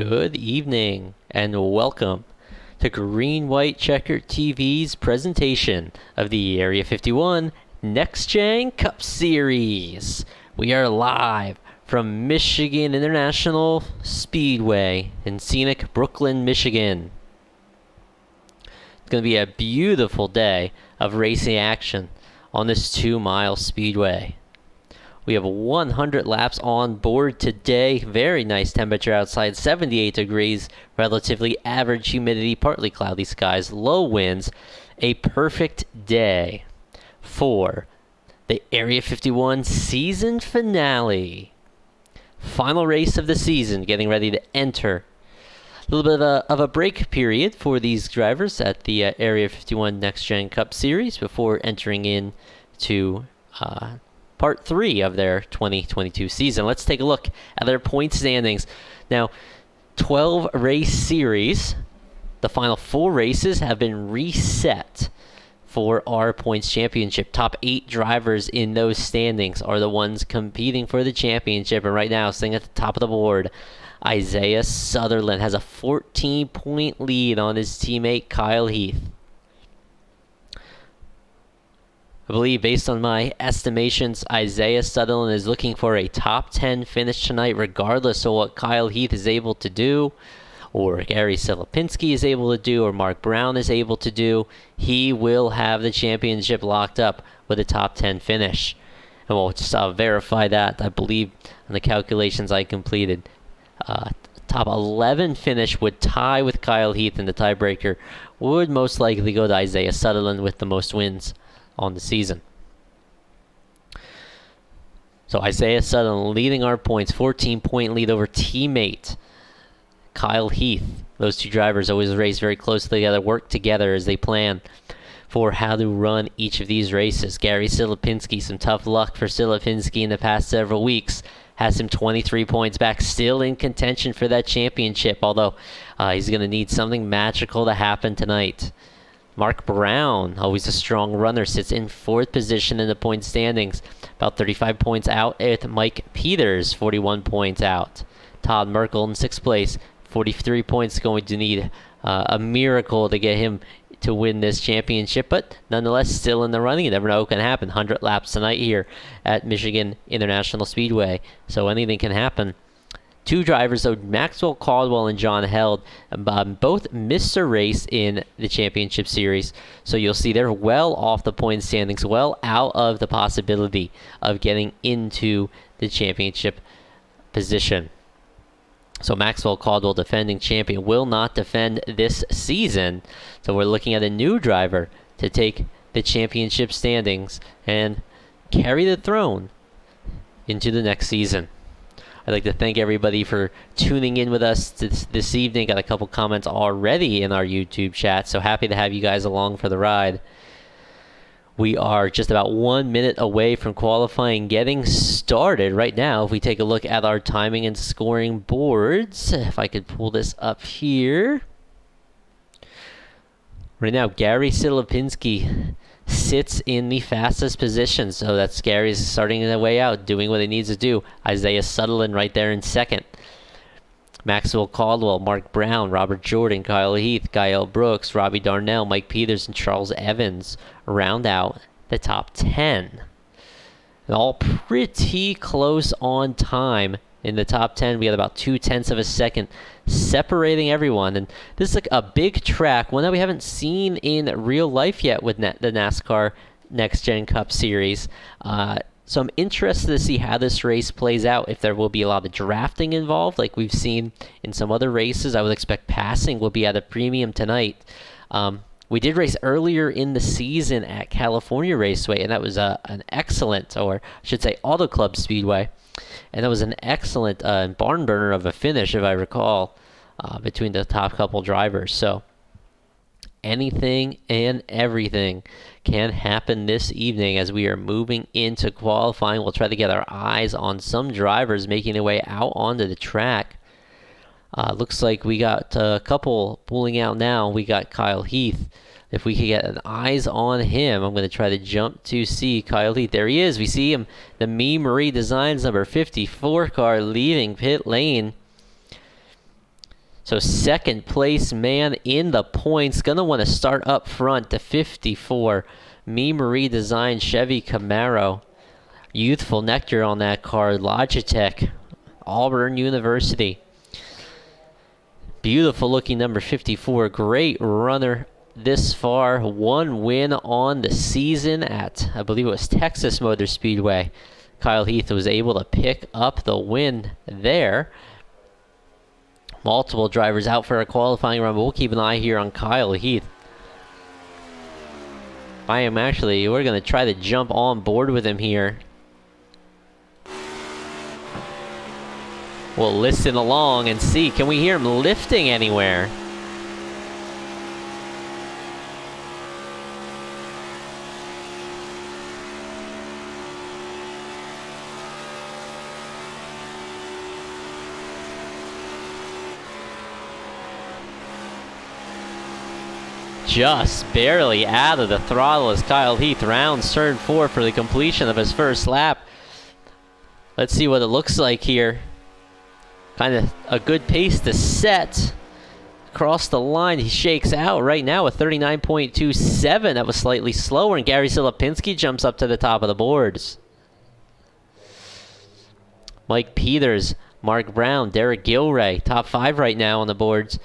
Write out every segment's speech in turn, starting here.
Good evening and welcome to Green White Checker TV's presentation of the Area 51 NextGen Cup Series. We are live from Michigan International Speedway in scenic Brooklyn, Michigan. It's going to be a beautiful day of racing action on this 2-mile speedway. We have 100 laps on board today. Very nice temperature outside, 78 degrees, relatively average humidity, partly cloudy skies, low winds. A perfect day for the Area 51 season finale. Final race of the season, getting ready to enter. A little bit of a break period for these drivers at the Area 51 NextGen Cup Series before entering into Part 3 of their 2022 season. Let's take a look at their point standings. Now, 12 race series. The final 4 races have been reset for our points championship. Top 8 drivers in those standings are the ones competing for the championship. And right now, sitting at the top of the board, Isaiah Sutherland has a 14-point lead on his teammate Kyle Heath. I believe, based on my estimations, Isaiah Sutherland is looking for a top 10 finish tonight, regardless of what Kyle Heath is able to do, or Gary Silipinski is able to do, or Mark Brown is able to do. He will have the championship locked up with a top 10 finish. And we'll just verify that. I believe on the calculations I completed, top 11 finish would tie with Kyle Heath, and the tiebreaker would most likely go to Isaiah Sutherland with the most wins on the season. So Isaiah Sutherland leading our points, 14-point lead over teammate Kyle Heath. Those two drivers always race very closely together, work together as they plan for how to run each of these races. Gary Silipinski, some tough luck for Silipinski in the past several weeks, has him 23 points back, still in contention for that championship, although he's going to need something magical to happen tonight. Mark Brown, always a strong runner, sits in 4th position in the point standings, about 35 points out with Mike Peters, 41 points out. Todd Merkel in 6th place, 43 points, going to need a miracle to get him to win this championship, but nonetheless still in the running. You never know what can happen. 100 laps tonight here at Michigan International Speedway, so anything can happen. 2 drivers, though, Maxwell Caldwell and John Held, both missed a race in the championship series. So you'll see they're well off the point standings, well out of the possibility of getting into the championship position. So Maxwell Caldwell, defending champion, will not defend this season. So we're looking at a new driver to take the championship standings and carry the throne into the next season. I'd like to thank everybody for tuning in with us this evening. Got a couple comments already in our YouTube chat, so happy to have you guys along for the ride. We are just about 1 minute away from qualifying getting started right now. If we take a look at our timing and scoring boards, if I could pull this up here. Right now, Gary Silipinski sits in the fastest position, so that's Gary's starting the way out, doing what he needs to do. Isaiah Sutherland right there in 2nd. Maxwell Caldwell, Mark Brown, Robert Jordan, Kyle Heath, Gael Brooks, Robbie Darnell, Mike Peters, and Charles Evans round out the top 10. And all pretty close on time. In the top 10, we got about 0.2 of a second separating everyone. And this is like a big track, one that we haven't seen in real life yet with the NASCAR Next Gen Cup Series. So I'm interested to see how this race plays out, if there will be a lot of drafting involved like we've seen in some other races. I would expect passing will be at a premium tonight. We did race earlier in the season at California Raceway, and that was an excellent, or I should say Auto Club Speedway. And that was an excellent barn burner of a finish, if I recall, between the top couple drivers. So anything and everything can happen this evening as we are moving into qualifying. We'll try to get our eyes on some drivers making their way out onto the track. Looks like we got a couple pulling out now. We got Kyle Heath. If we can get an eyes on him, I'm going to try to jump to see Kyle Heath. There he is. We see him. The Me Marie Designs number 54 car leaving pit lane. So second place man in the points. Gonna want to start up front to 54. Me Marie Design Chevy Camaro. Youthful Nectar on that car. Logitech. Auburn University. Beautiful looking number 54. Great runner this far. One win on the season at, I believe it was Texas Motor Speedway. Kyle Heath was able to pick up the win there. Multiple drivers out for a qualifying run, but we'll keep an eye here on Kyle Heath. We're going to try to jump on board with him here. We'll listen along and see. Can we hear him lifting anywhere? Just barely out of the throttle as Kyle Heath rounds turn 4 for the completion of his first lap. Let's see what it looks like here. Kind of a good pace to set. Across the line, he shakes out right now with 39.27. That was slightly slower, and Gary Silipinski jumps up to the top of the boards. Mike Peters, Mark Brown, Derek Gilray, top 5 right now on the boards.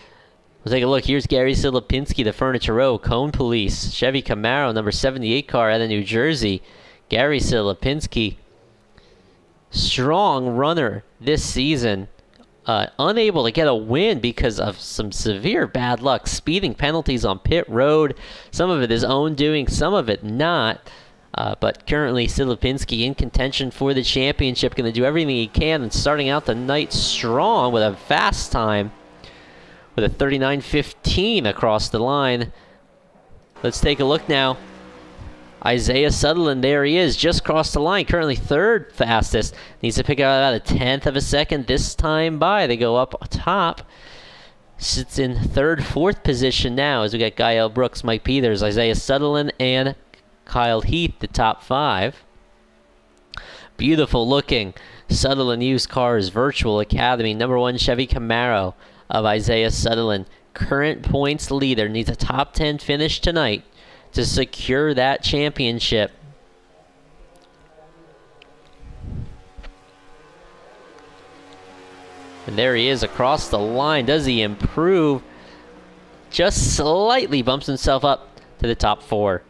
We'll take a look. Here's Gary Silipinski, the Furniture Row, Cone Police, Chevy Camaro, number 78 car out of New Jersey. Gary Silipinski, strong runner this season. Unable to get a win because of some severe bad luck. Speeding penalties on pit road. Some of it his own doing, some of it not. But currently Silipinski in contention for the championship. Going to do everything he can and starting out the night strong with a fast time. With a 39.15 across the line. Let's take a look now. Isaiah Sutherland, there he is, just crossed the line. Currently third fastest. Needs to pick up about a 1/10 of a second this time by. They go up top. Sits in third, fourth position now as we got Gael Brooks, Mike Peters, Isaiah Sutherland, and Kyle Heath, the top 5. Beautiful looking Sutherland Used Cars Virtual Academy, number 1 Chevy Camaro of Isaiah Sutherland. Current points leader, needs a top 10 finish tonight to secure that championship. And there he is across the line. Does he improve? Just slightly bumps himself up to the top 4.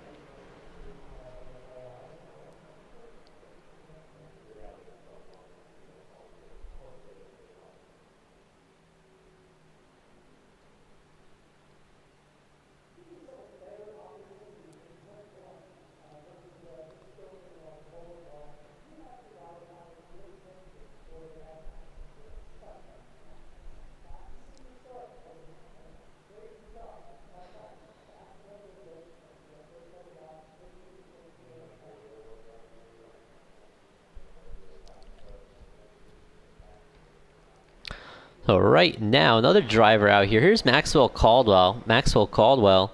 So right now, another driver out here. Here's Maxwell Caldwell. Maxwell Caldwell,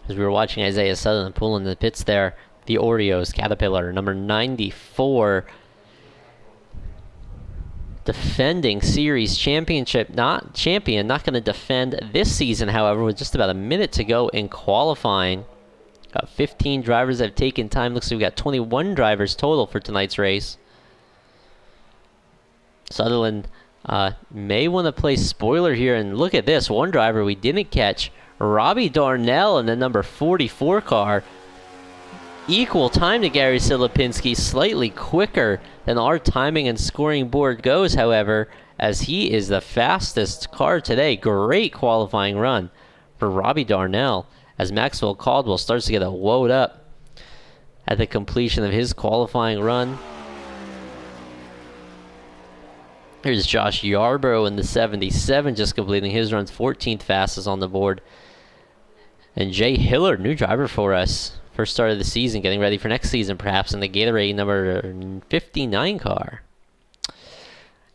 as we were watching Isaiah Sutherland pulling the pits there. The Oreos Caterpillar, number 94. Defending series championship, not champion. Not going to defend this season, however, with just about a minute to go in qualifying. Got 15 drivers that have taken time. Looks like we've got 21 drivers total for tonight's race. Sutherland may want to play spoiler here, and look at this. One driver we didn't catch, Robbie Darnell in the number 44 car. Equal time to Gary Silipinski, slightly quicker than our timing and scoring board goes, however, as he is the fastest car today. Great qualifying run for Robbie Darnell as Maxwell Caldwell starts to get a woed up at the completion of his qualifying run. Here's Josh Yarbrough in the 77, just completing his runs, 14th fastest on the board. And Jay Hillard, new driver for us. First start of the season, getting ready for next season, perhaps, in the Gatorade number 59 car.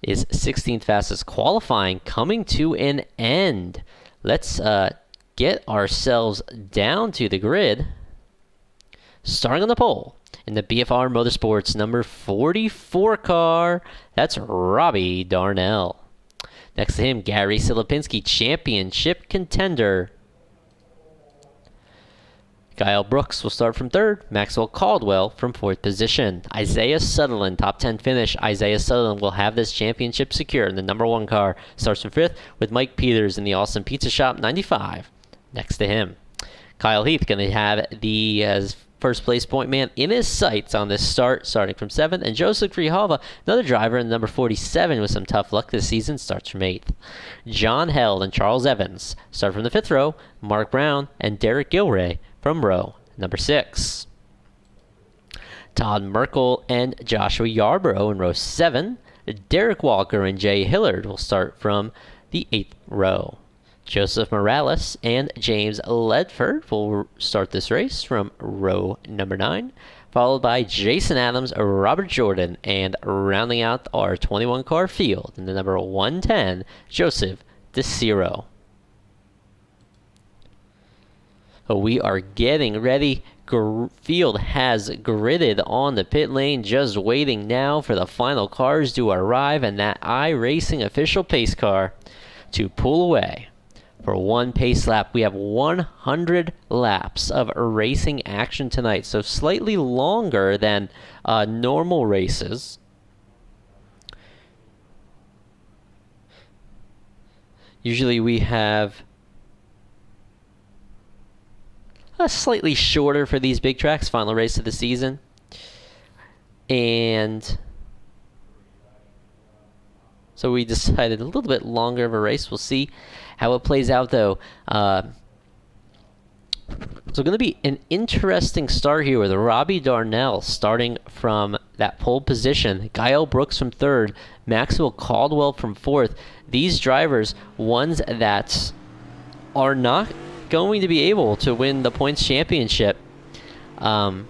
Is 16th fastest. Qualifying coming to an end. Let's get ourselves down to the grid. Starting on the pole. In the BFR Motorsports number 44 car, that's Robbie Darnell. Next to him, Gary Silipinski, championship contender. Kyle Brooks will start from third. Maxwell Caldwell from fourth position. Isaiah Sutherland, top 10 finish. Isaiah Sutherland will have this championship secure in the number 1 car. Starts from fifth with Mike Peters in the Austin Pizza Shop 95 next to him. Kyle Heath going to have the first place point man in his sights on this start, starting from 7th. And Joseph Grijalva, another driver in number 47 with some tough luck this season, starts from 8th. John Held and Charles Evans start from the 5th row. Mark Brown and Derek Gilray from row number 6. Todd Merkel and Joshua Yarborough in row 7. Derek Walker and Jay Hillard will start from the 8th row. Joseph Morales and James Ledford will start this race from row number 9, followed by Jason Adams, Robert Jordan, and rounding out our 21 car field in the number 110, Joseph DeCiro. We are getting ready. Field has gridded on the pit lane, just waiting now for the final cars to arrive and that iRacing official pace car to pull away. For one pace lap, we have 100 laps of racing action tonight, so slightly longer than normal races. Usually we have slightly shorter for these big tracks, final race of the season. And so we decided a little bit longer of a race. We'll see how it plays out, though. So going to be an interesting start here with Robbie Darnell starting from that pole position. Kyle Brooks from 3rd. Maxwell Caldwell from 4th. These drivers, ones that are not going to be able to win the points championship. And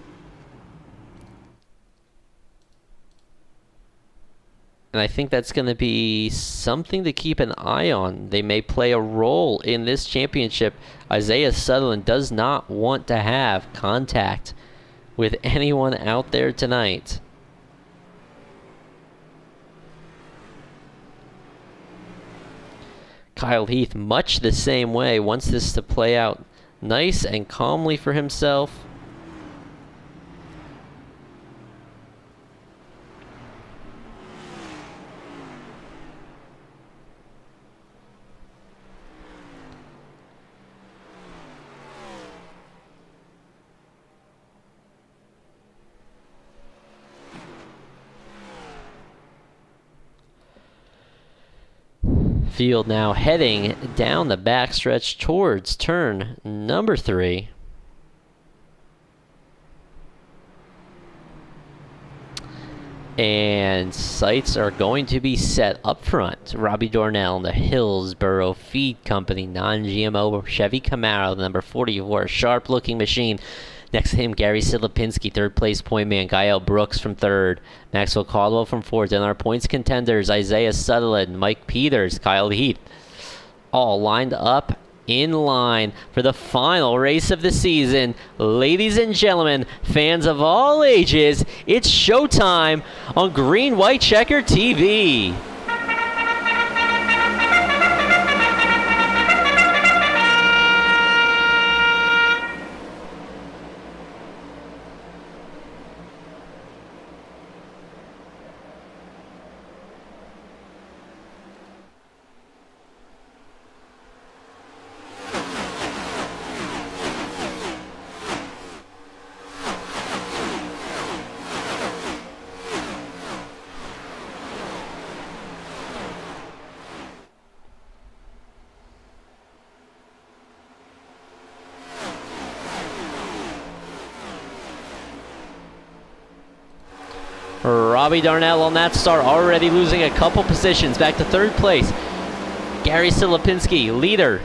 I think that's going to be something to keep an eye on. They may play a role in this championship. Isaiah Sutherland does not want to have contact with anyone out there tonight. Kyle Heath, much the same way, wants this to play out nice and calmly for himself. Field now heading down the backstretch towards turn number 3. And sights are going to be set up front. Robbie Darnell and the Hillsboro Feed Company non-GMO Chevy Camaro, the number 44, sharp-looking machine. Next to him, Gary Silipinski, 3rd place point man. Kyle Brooks from 3rd. Maxwell Caldwell from 4th. And our points contenders, Isaiah Sutherland, Mike Peters, Kyle Heath, all lined up in line for the final race of the season. Ladies and gentlemen, fans of all ages, it's showtime on Green White Checker TV. Robbie Darnell on that start, already losing a couple positions. Back to 3rd place. Gary Silipinski, leader,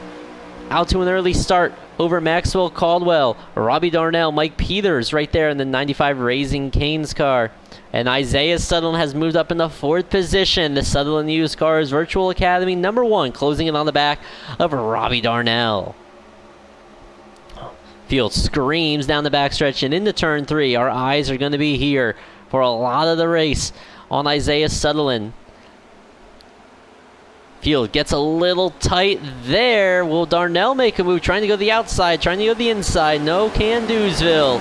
out to an early start over Maxwell Caldwell. Robbie Darnell, Mike Peters right there in the 95 Raising Cane's car. And Isaiah Sutherland has moved up in the 4th position. The Sutherland Used Cars Virtual Academy number 1, closing it on the back of Robbie Darnell. Field screams down the backstretch and into turn 3. Our eyes are going to be here for a lot of the race on Isaiah Sutherland. Field gets a little tight there. Will Darnell make a move? Trying to go the outside, trying to go the inside. No can Do'sville.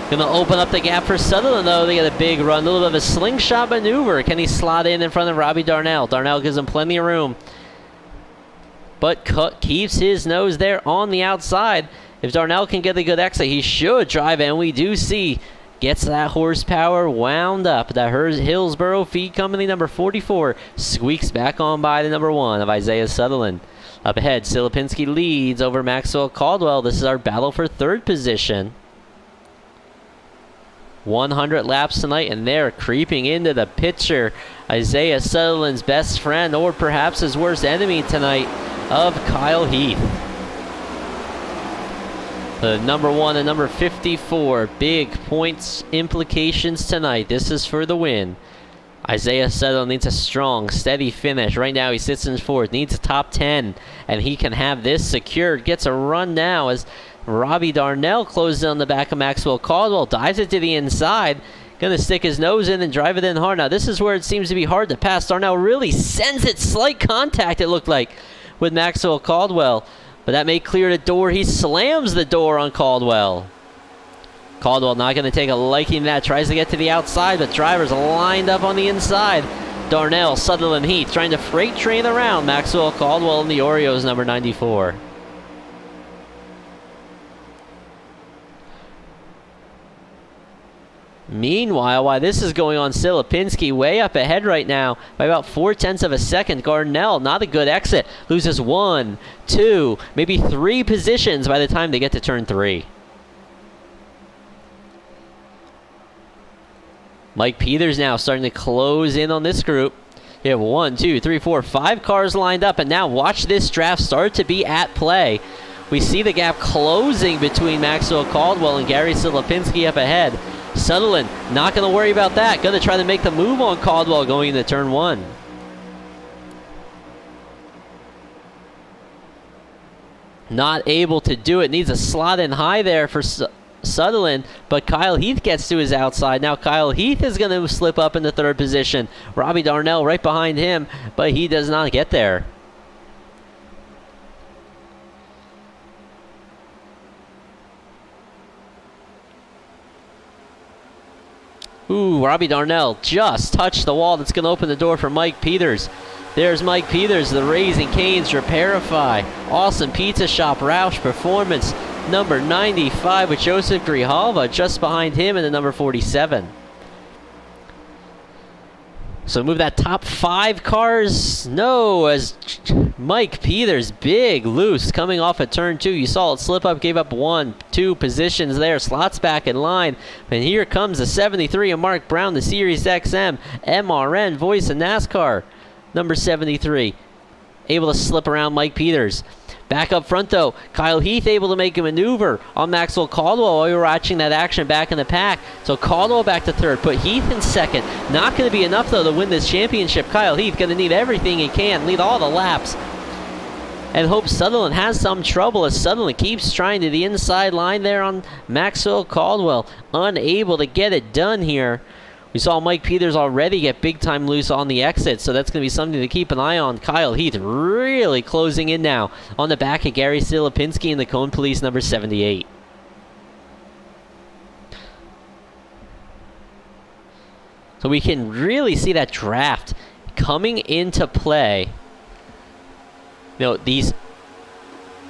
Gonna open up the gap for Sutherland, though. They get a big run, a little bit of a slingshot maneuver. Can he slot in front of Robbie Darnell? Darnell gives him plenty of room, but keeps his nose there on the outside. If Darnell can get a good exit, he should drive, and we do see gets that horsepower wound up. That Hillsboro feed company number 44 squeaks back on by the number 1 of Isaiah Sutherland. Up ahead, Silipinski leads over Maxwell Caldwell. This is our battle for 3rd position. 100 laps tonight, and they're creeping into the picture. Isaiah Sutherland's best friend, or perhaps his worst enemy tonight, of Kyle Heath. The number 1 and number 54, big points implications tonight. This is for the win. Isaiah Sutherland needs a strong, steady finish. Right now he sits in 4th, needs a top 10, and he can have this secured. Gets a run now as Robbie Darnell closes on the back of Maxwell Caldwell, dives it to the inside. Gonna stick his nose in and drive it in hard. Now this is where it seems to be hard to pass. Darnell really sends it, slight contact it looked like, with Maxwell Caldwell. But that may clear the door. He slams the door on Caldwell. Caldwell not going to take a liking to that. Tries to get to the outside, but drivers lined up on the inside. Darnell, Sutherland, Heath trying to freight train around Maxwell Caldwell and the Oreos number 94. Meanwhile, while this is going on, Silipinski way up ahead right now by about 0.4 of a second. Darnell, not a good exit. Loses 1, 2, maybe 3 positions by the time they get to turn 3. Mike Peters now starting to close in on this group. You have 1, 2, 3, 4, 5 cars lined up, and now watch this draft start to be at play. We see the gap closing between Maxwell Caldwell and Gary Silipinski up ahead. Sutherland not going to worry about that. Going to try to make the move on Caldwell going into turn 1. Not able to do it. Needs a slot in high there for Sutherland, but Kyle Heath gets to his outside. Now Kyle Heath is going to slip up into 3rd position. Robbie Darnell right behind him, but he does not get there. Ooh, Robbie Darnell just touched the wall. That's going to open the door for Mike Peters. There's Mike Peters, the Raising Cane's Repairify, Awesome Pizza Shop, Roush Performance, number 95 with Joseph Grijalva just behind him in the number 47. So move that top 5 cars. No, as Mike Peters, big loose coming off of turn 2. You saw it slip up, gave up 1, 2 positions there. Slots back in line. And here comes the 73 of Mark Brown, the Sirius XM MRN voice of NASCAR. Number 73. Able to slip around Mike Peters. Back up front, though, Kyle Heath able to make a maneuver on Maxwell Caldwell while we were watching that action back in the pack. So Caldwell back to 3rd, put Heath in 2nd. Not going to be enough, though, to win this championship. Kyle Heath going to need everything he can, lead all the laps, and hope Sutherland has some trouble as Sutherland keeps trying to the inside line there on Maxwell Caldwell. Unable to get it done here. We saw Mike Peters already get big time loose on the exit, so that's going to be something to keep an eye on. Kyle Heath really closing in now on the back of Gary Silipinski and the Cone Police number 78. So we can really see that draft coming into play. You know, these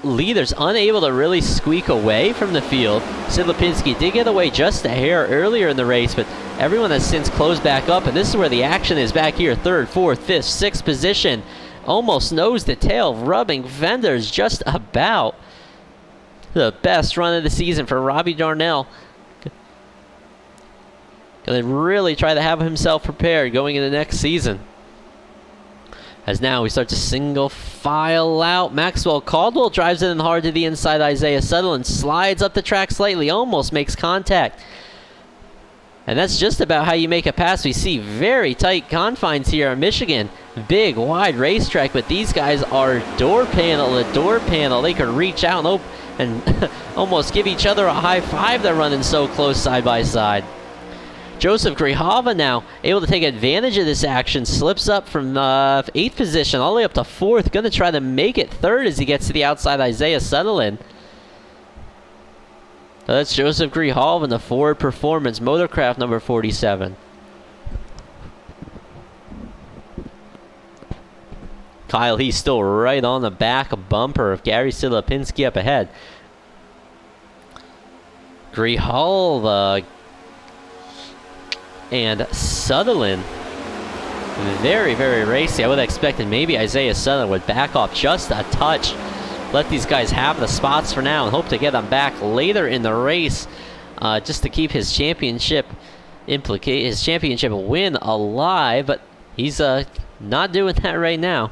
leaders unable to really squeak away from the field. Silipinski did get away just a hair earlier in the race, but everyone has since closed back up, and this is where the action is back here. 3rd, 4th, 5th, 6th position. Almost nose to tail, rubbing fenders just about. The best run of the season for Robbie Darnell. Going to really try to have himself prepared going into next season. As now we start to single file out. Maxwell Caldwell drives it in hard to the inside. Isaiah Sutherland slides up the track slightly, almost makes contact. And that's just about how you make a pass. We see very tight confines here in Michigan. Big, wide racetrack, but these guys are door panel to door panel. They could reach out and almost give each other a high five. They're running so close side by side. Joseph Grijalva now able to take advantage of this action. Slips up from 8th position all the way up to 4th. Going to try to make it 3rd as he gets to the outside Isaiah Sutherland. So that's Joseph Grijalva in the Ford Performance Motorcraft number 47. Kyle Heath still right on the back bumper of Gary Silipinski up ahead. Grijalva and Sutherland, very, very racy. I would have expected maybe Isaiah Sutherland would back off just a touch. Let these guys have the spots for now and hope to get them back later in the race, just to keep his championship win alive. But he's not doing that right now.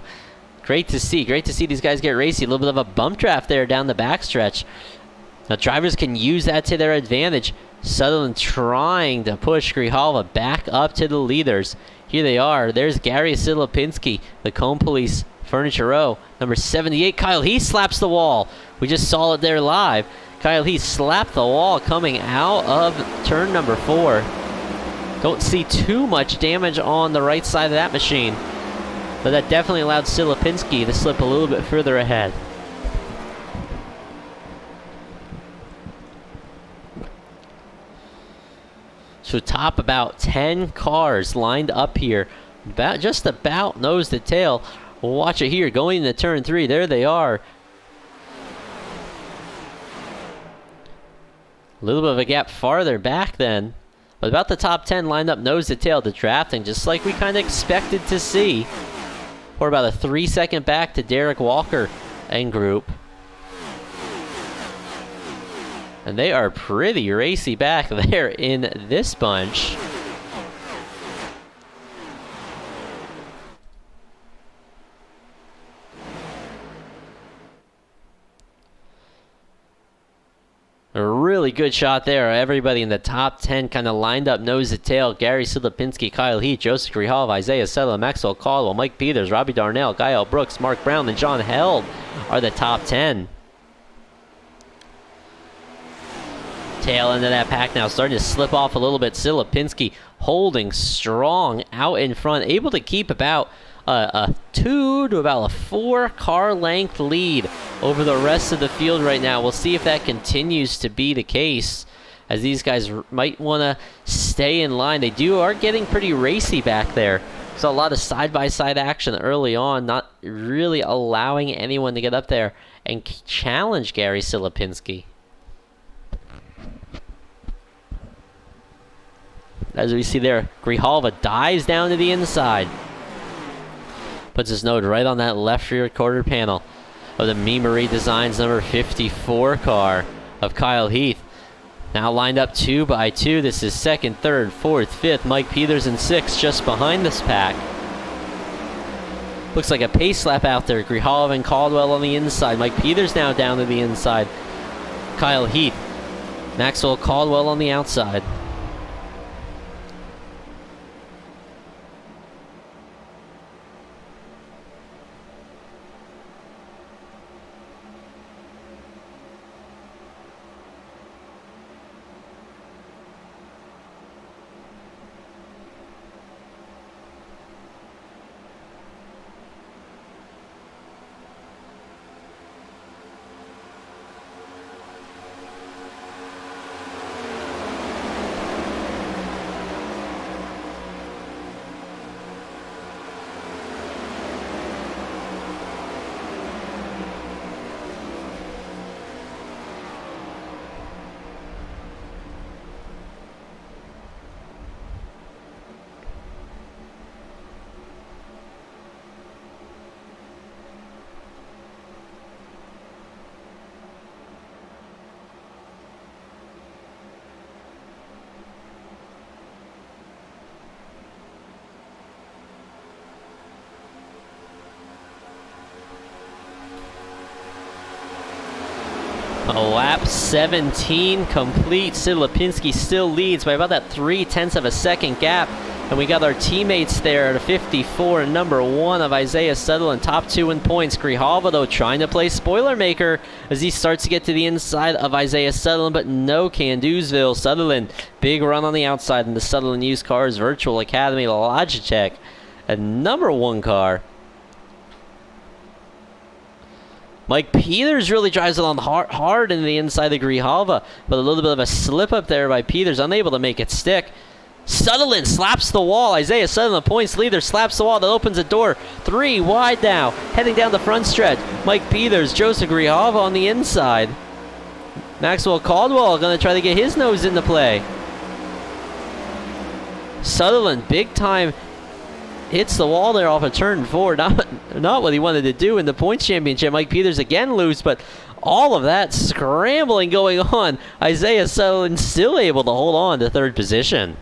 Great to see these guys get racy. A little bit of a bump draft there down the backstretch. Now drivers can use that to their advantage. Sutherland trying to push Grijalva back up to the leaders. Here they are. There's Gary Silipinski, the Cone Police Furniture Row. Number 78, Kyle Heath slaps the wall. We just saw it there live. Kyle Heath slapped the wall coming out of turn number 4. Don't see too much damage on the right side of that machine, but that definitely allowed Silipinski to slip a little bit further ahead. So top about 10 cars lined up here, just about nose to tail. We'll watch it here going into turn 3. There they are. A little bit of a gap farther back then, but about the top 10 lined up nose to tail to drafting, just like we kind of expected to see. Or about a 3-second back to Derek Walker and group. And they are pretty racy back there in this bunch. A really good shot there. Everybody in the top 10 kind of lined up nose to tail. Gary Silipinski, Kyle Heath, Joseph Grijalva, Isaiah Sutherland, Maxwell Caldwell, Mike Peters, Robbie Darnell, Gael Brooks, Mark Brown, and John Held are the top 10. Tail end of that pack now starting to slip off a little bit. Silipinski holding strong out in front, able to keep about a 2 to about a 4 car length lead over the rest of the field right now. We'll see if that continues to be the case, as these guys might want to stay in line. They are getting pretty racy back there. So a lot of side-by-side action early on, not really allowing anyone to get up there and challenge Gary Silipinski. As we see there, Grijalva dives down to the inside. Puts his node right on that left rear quarter panel of the Me Marie Designs number 54 car of Kyle Heath. Now lined up 2 by 2. This is 2nd, 3rd, 4th, 5th. Mike Peters in 6th just behind this pack. Looks like a pace lap out there. Grijalva and Caldwell on the inside. Mike Peters now down to the inside. Kyle Heath. Maxwell Caldwell on the outside. Lap 17 complete. Silipinski still leads by about that 0.3 of a second gap. And we got our teammates there at 54 and number 1 of Isaiah Sutherland, top 2 in points. Grijalva, though, trying to play spoiler maker as he starts to get to the inside of Isaiah Sutherland, but no Candewsville. Sutherland, big run on the outside in the Sutherland Used Cars Virtual Academy Logitech, a number 1 car. Mike Peters really drives it on hard in the inside of Grijalva, but a little bit of a slip up there by Peters, unable to make it stick. Sutherland slaps the wall. Isaiah Sutherland, points leader, slaps the wall. That opens the door. 3 wide now. Heading down the front stretch. Mike Peters, Joseph Grijalva on the inside. Maxwell Caldwell going to try to get his nose into play. Sutherland, big time, hits the wall there off of turn 4. Not what he wanted to do in the points championship. Mike Peters again loose, but all of that scrambling going on. Isaiah Sutherland still able to hold on to 3rd position.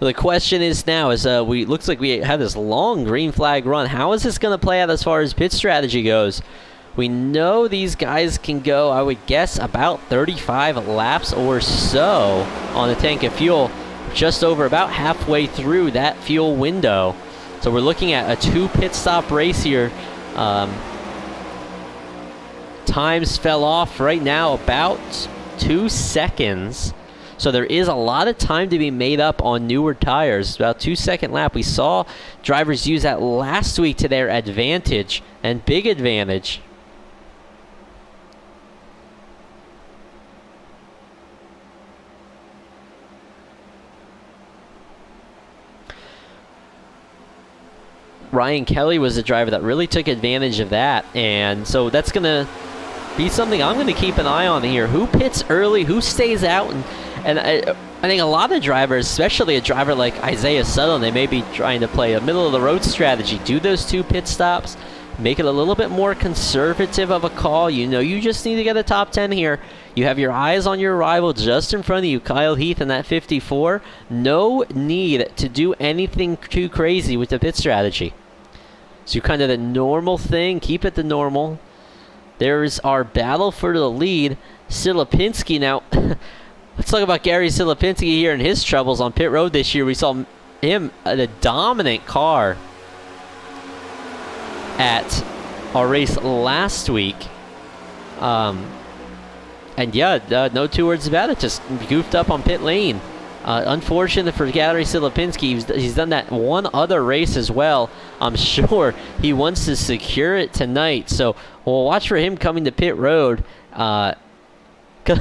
The question is now, looks like we have this long green flag run. How is this going to play out as far as pit strategy goes? We know these guys can go, I would guess, about 35 laps or so on a tank of fuel, just over about halfway through that fuel window. So we're looking at a 2 pit stop race here. Times fell off right now about 2 seconds. So there is a lot of time to be made up on newer tires. About 2-second lap. We saw drivers use that last week to their advantage, and big advantage. Ryan Kelly was the driver that really took advantage of that, and so that's going to be something I'm going to keep an eye on here. Who pits early, who stays out, and I think a lot of drivers, especially a driver like Isaiah Sutherland, they may be trying to play a middle-of-the-road strategy. Do those 2 pit stops, make it a little bit more conservative of a call. You know you just need to get a top 10 here. You have your eyes on your rival just in front of you, Kyle Heath in that 54. No need to do anything too crazy with the pit strategy. So kind of the normal thing, keep it the normal. There's our battle for the lead. Silipinski now. Let's talk about Gary Silipinski here and his troubles on pit road this year. We saw him at a dominant car at our race last week. And yeah, no 2 words about it. Just goofed up on pit lane. Unfortunate for Gary Silipinski. He's done that one other race as well. I'm sure he wants to secure it tonight. So we'll watch for him coming to pit road. Gonna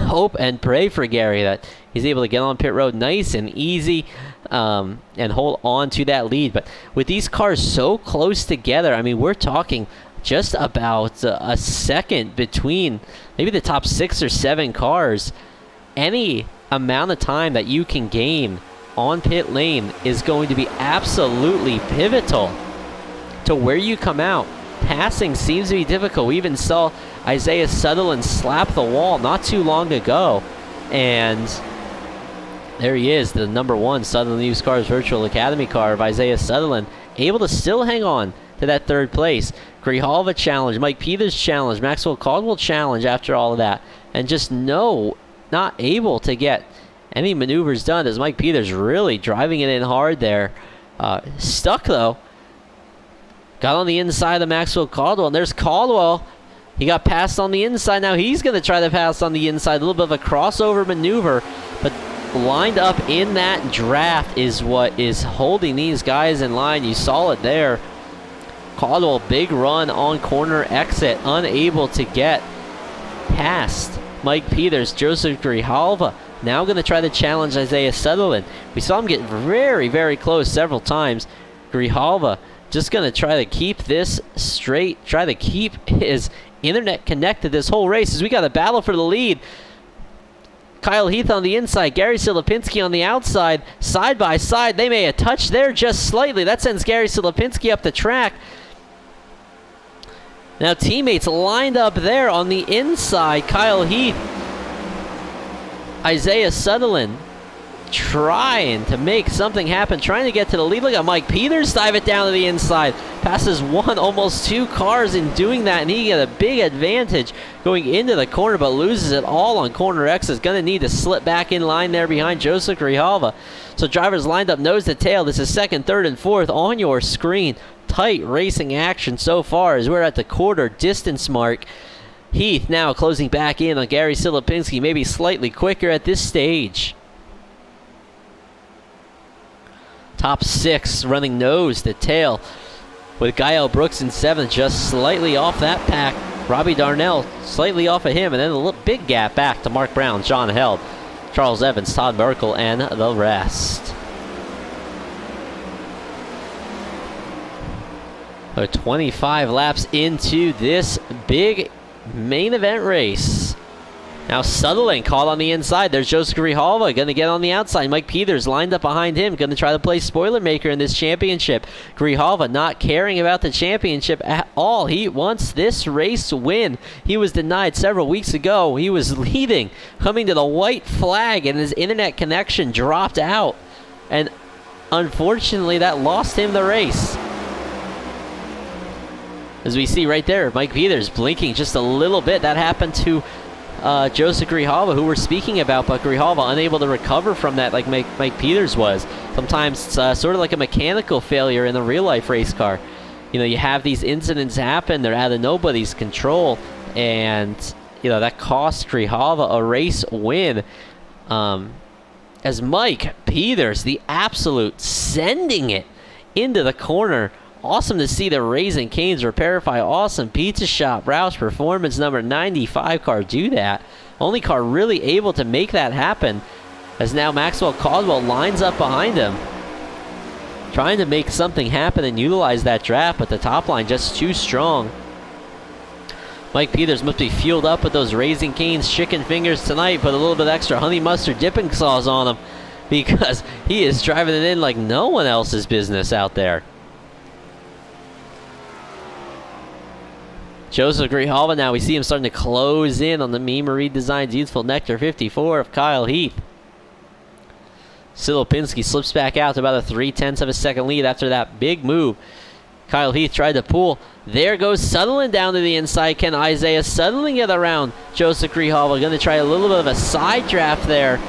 hope and pray for Gary that he's able to get on pit road nice and easy and hold on to that lead. But with these cars so close together, I mean, we're talking just about a second between maybe the top 6 or 7 cars. Any amount of time that you can gain on pit lane is going to be absolutely pivotal to where you come out. Passing seems to be difficult. We even saw Isaiah Sutherland slap the wall not too long ago. And there he is, the number 1 Sutherland Used Cars Virtual Academy car of Isaiah Sutherland, able to still hang on to that 3rd place. Grijalva challenge, Mike Peters challenge, Maxwell Caldwell challenge after all of that. And just not able to get any maneuvers done as Mike Peters really driving it in hard there. Stuck though. Got on the inside of Maxwell Caldwell, and there's Caldwell. He got passed on the inside. Now he's going to try to pass on the inside. A little bit of a crossover maneuver, but lined up in that draft is what is holding these guys in line. You saw it there. Caldwell, big run on corner exit, unable to get past Mike Peters. Joseph Grijalva now going to try to challenge Isaiah Sutherland. We saw him get very, very close several times. Grijalva just going to try to keep this straight, try to keep his internet connected this whole race as we got a battle for the lead. Kyle Heath on the inside, Gary Silipinski on the outside, side by side. They may have touched there just slightly. That sends Gary Silipinski up the track. Now teammates lined up there on the inside. Kyle Heath, Isaiah Sutherland, trying to make something happen, trying to get to the lead. Look at Mike Peters dive it down to the inside. Passes one, almost two cars in doing that, and he get a big advantage going into the corner, but loses it all on corner X. Is going to need to slip back in line there behind Joseph Grijalva. So drivers lined up nose to tail. This is second, third, and fourth on your screen. Tight racing action so far as we're at the quarter distance mark. Heath now closing back in on Gary Silipinski, maybe slightly quicker at this stage. Top six running nose to tail with Gael Brooks in seventh, just slightly off that pack. Robbie Darnell slightly off of him, and then a little big gap back to Mark Brown, John Held, Charles Evans, Todd Merkel, and the rest. So 25 laps into this big main event race. Now Sutherland caught on the inside. There's Joseph Grijalva going to get on the outside. Mike Peters lined up behind him, going to try to play spoiler maker in this championship. Grijalva not caring about the championship at all. He wants this race win. He was denied several weeks ago. He was leading, coming to the white flag, and his internet connection dropped out. And unfortunately, that lost him the race. As we see right there, Mike Peters blinking just a little bit. That happened to Joseph Grijalva, who we're speaking about, but Grijalva unable to recover from that like Mike Peters was. Sometimes it's sort of like a mechanical failure in a real-life race car. You know, you have these incidents happen, they're out of nobody's control, and, you know, that cost Grijalva a race win. As Mike Peters, the absolute sending it into the corner. Awesome to see the Raising Cane's Repairify Awesome Pizza Shop Roush Performance number 95 car do that. Only car really able to make that happen, as now Maxwell Caldwell lines up behind him, trying to make something happen and utilize that draft, but the top line just too strong. Mike Peters must be fueled up with those Raising Cane's chicken fingers tonight. Put a little bit extra honey mustard dipping sauce on him, because he is driving it in like no one else's business out there. Joseph Grijalva now, we see him starting to close in on the Mean Marie Designs Youthful Nectar 54 of Kyle Heath. Silipinski slips back out to about a 3/10 of a second lead after that big move. Kyle Heath tried to pull. There goes Sutherland down to the inside. Can Isaiah Sutherland get around Joseph Grijalva? Going to try a little bit of a side draft there,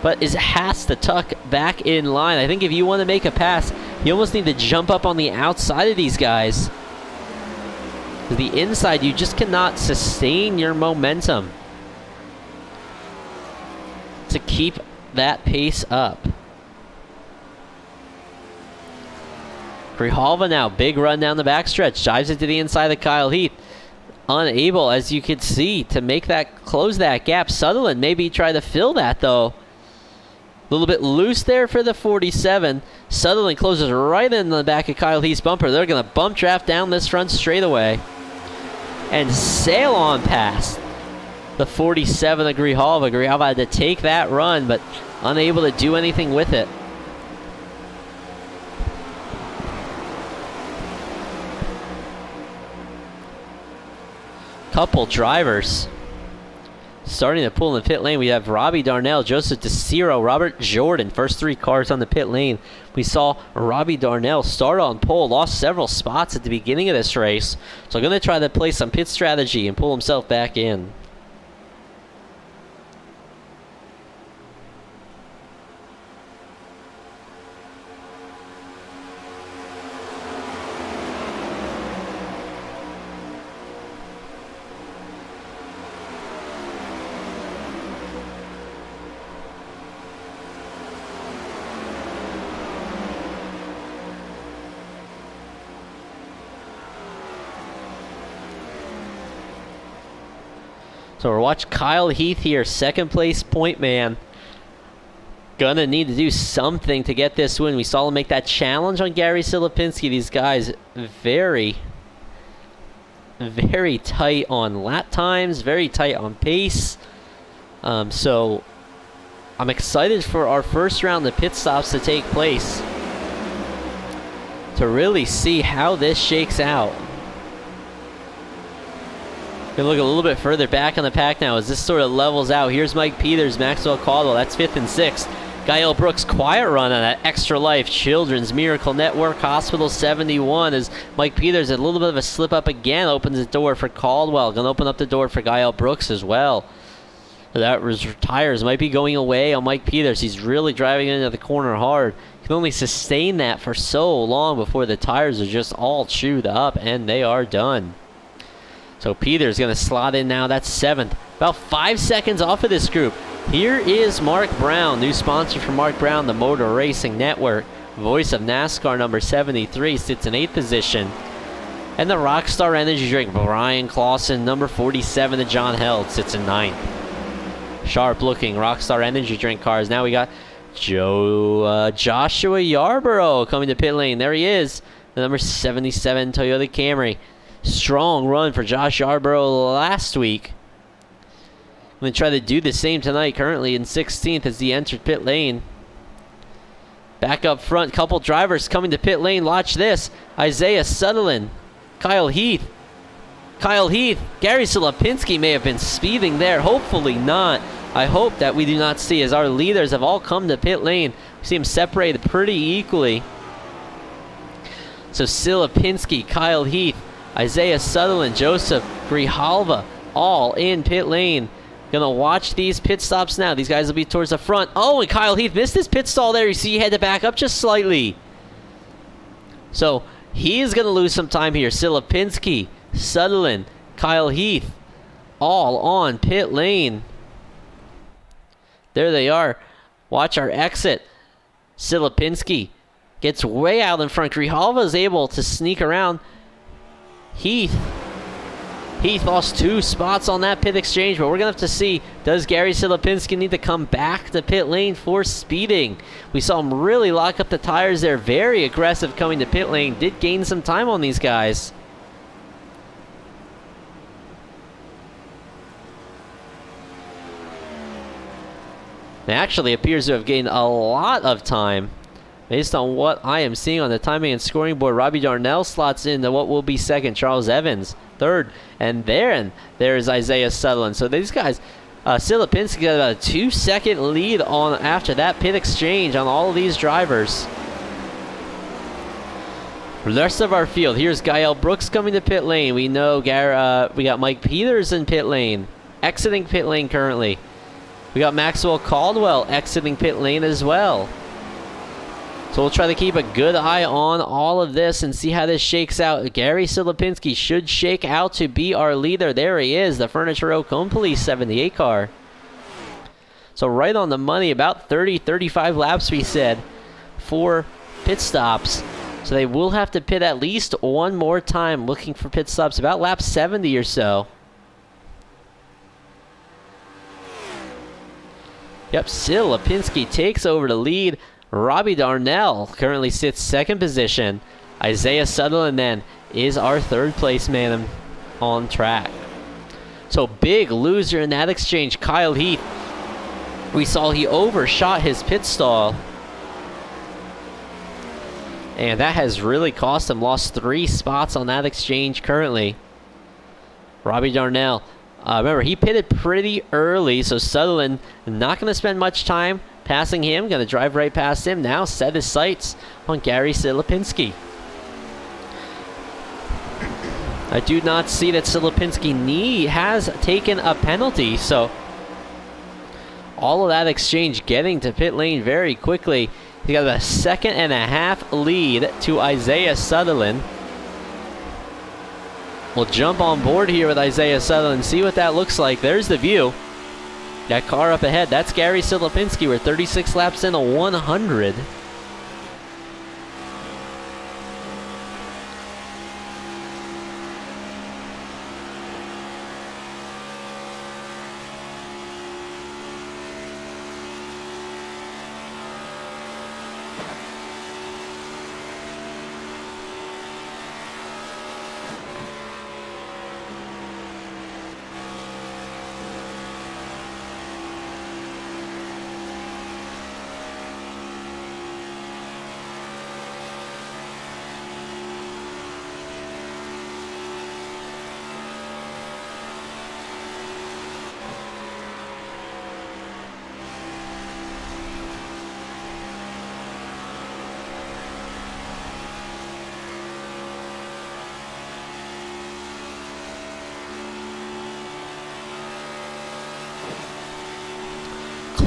but has to tuck back in line. I think if you want to make a pass, you almost need to jump up on the outside of these guys. The inside, you just cannot sustain your momentum to keep that pace up. Grijalva now, big run down the backstretch, dives it to the inside of Kyle Heath. Unable, as you can see, to make that, close that gap. Sutherland maybe try to fill that though. A little bit loose there for the 47. Sutherland closes right in the back of Kyle Heath's bumper. They're going to bump draft down this front straightaway and sail on past the 47 of Grijalva. Grijalva had to take that run, but unable to do anything with it. Couple drivers starting to pull in the pit lane. We have Robbie Darnell, Joseph DeCiro, Robert Jordan. First three cars on the pit lane. We saw Robbie Darnell start on pole, lost several spots at the beginning of this race. So going to try to play some pit strategy and pull himself back in. So we're watching Kyle Heath here, second place point man. Gonna need to do something to get this win. We saw him make that challenge on Gary Silipinski. These guys very, very tight on lap times, very tight on pace. So I'm excited for our first round of pit stops to take place, to really see how this shakes out. Gonna look a little bit further back on the pack now as this sort of levels out. Here's Mike Peters, Maxwell Caldwell. That's 5th and 6th. Gael Brooks, quiet run on that Extra Life Children's Miracle Network Hospital 71 as Mike Peters, a little bit of a slip up again, opens the door for Caldwell. Going to open up the door for Gael Brooks as well. That tires might be going away on Mike Peters. He's really driving into the corner hard. Can only sustain that for so long before the tires are just all chewed up, and they are done. So Peters going to slot in now. That's 7th. About 5 seconds off of this group. Here is Mark Brown, new sponsor for Mark Brown, the Motor Racing Network. Voice of NASCAR number 73 sits in 8th position. And the Rockstar Energy Drink, Brian Clausen, number 47, the John Held, sits in 9th. Sharp looking Rockstar Energy Drink cars. Now we got Joshua Yarborough coming to pit lane. There he is, the number 77 Toyota Camry. Strong run for Josh Yarborough last week. I'm going to try to do the same tonight, currently in 16th as he entered pit lane. Back up front, couple drivers coming to pit lane. Watch this. Isaiah Sutherland, Kyle Heath. Gary Silipinski may have been speeding there. Hopefully not. I hope that we do not see, as our leaders have all come to pit lane. We see them separated pretty equally. So Silipinski, Kyle Heath, Isaiah Sutherland, Joseph Grijalva, all in pit lane. Gonna watch these pit stops now. These guys will be towards the front. Oh, and Kyle Heath missed his pit stall there. You see he had to back up just slightly. So he is gonna lose some time here. Silipinski, Sutherland, Kyle Heath, all on pit lane. There they are. Watch our exit. Silipinski gets way out in front. Grijalva is able to sneak around. Heath lost 2 spots on that pit exchange, but we're going to have to see, does Gary Silipinski need to come back to pit lane for speeding? We saw him really lock up the tires there. Very aggressive coming to pit lane. Did gain some time on these guys. It actually appears to have gained a lot of time. Based on what I am seeing on the timing and scoring board, Robbie Darnell slots into what will be 2nd. Charles Evans, 3rd. And there's Isaiah Sutherland. So these guys, Silipinski got about a 2-second lead on after that pit exchange on all of these drivers. For the rest of our field, here's Gael Brooks coming to pit lane. We know we got Mike Peters in pit lane, exiting pit lane currently. We got Maxwell Caldwell exiting pit lane as well. So we'll try to keep a good eye on all of this and see how this shakes out. Gary Silipinski should shake out to be our leader. There he is, the Furniture Row Cone Police 78 car. So right on the money, about 30-35 laps we said for pit stops. So they will have to pit at least one more time looking for pit stops, about lap 70 or so. Yep, Silipinski takes over the lead. Robbie Darnell currently sits 2nd position. Isaiah Sutherland then is our 3rd place man on track. So big loser in that exchange, Kyle Heath. We saw he overshot his pit stall. And that has really cost him. Lost 3 spots on that exchange currently. Robbie Darnell. Remember, he pitted pretty early, so Sutherland not going to spend much time passing him. Going to drive right past him now. Set his sights on Gary Silipinski. I do not see that Silipinski has taken a penalty, so all of that exchange getting to pit lane very quickly. He got a 2.5-second lead to Isaiah Sutherland. We'll jump on board here with Isaiah Sutherland, see what that looks like. There's the view. That car up ahead, that's Gary Silipinski. We're 36 laps in a 100.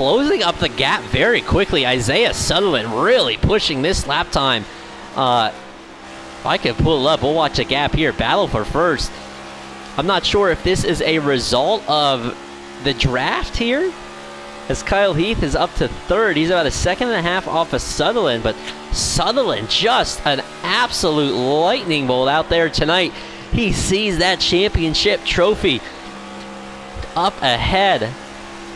closing up the gap very quickly. Isaiah Sutherland really pushing this lap time. If I can pull it up, we'll watch a gap here. Battle for first. I'm not sure if this is a result of the draft here, as Kyle Heath is up to third. He's about a second and a half off of Sutherland, but Sutherland just an absolute lightning bolt out there tonight. He sees that championship trophy up ahead,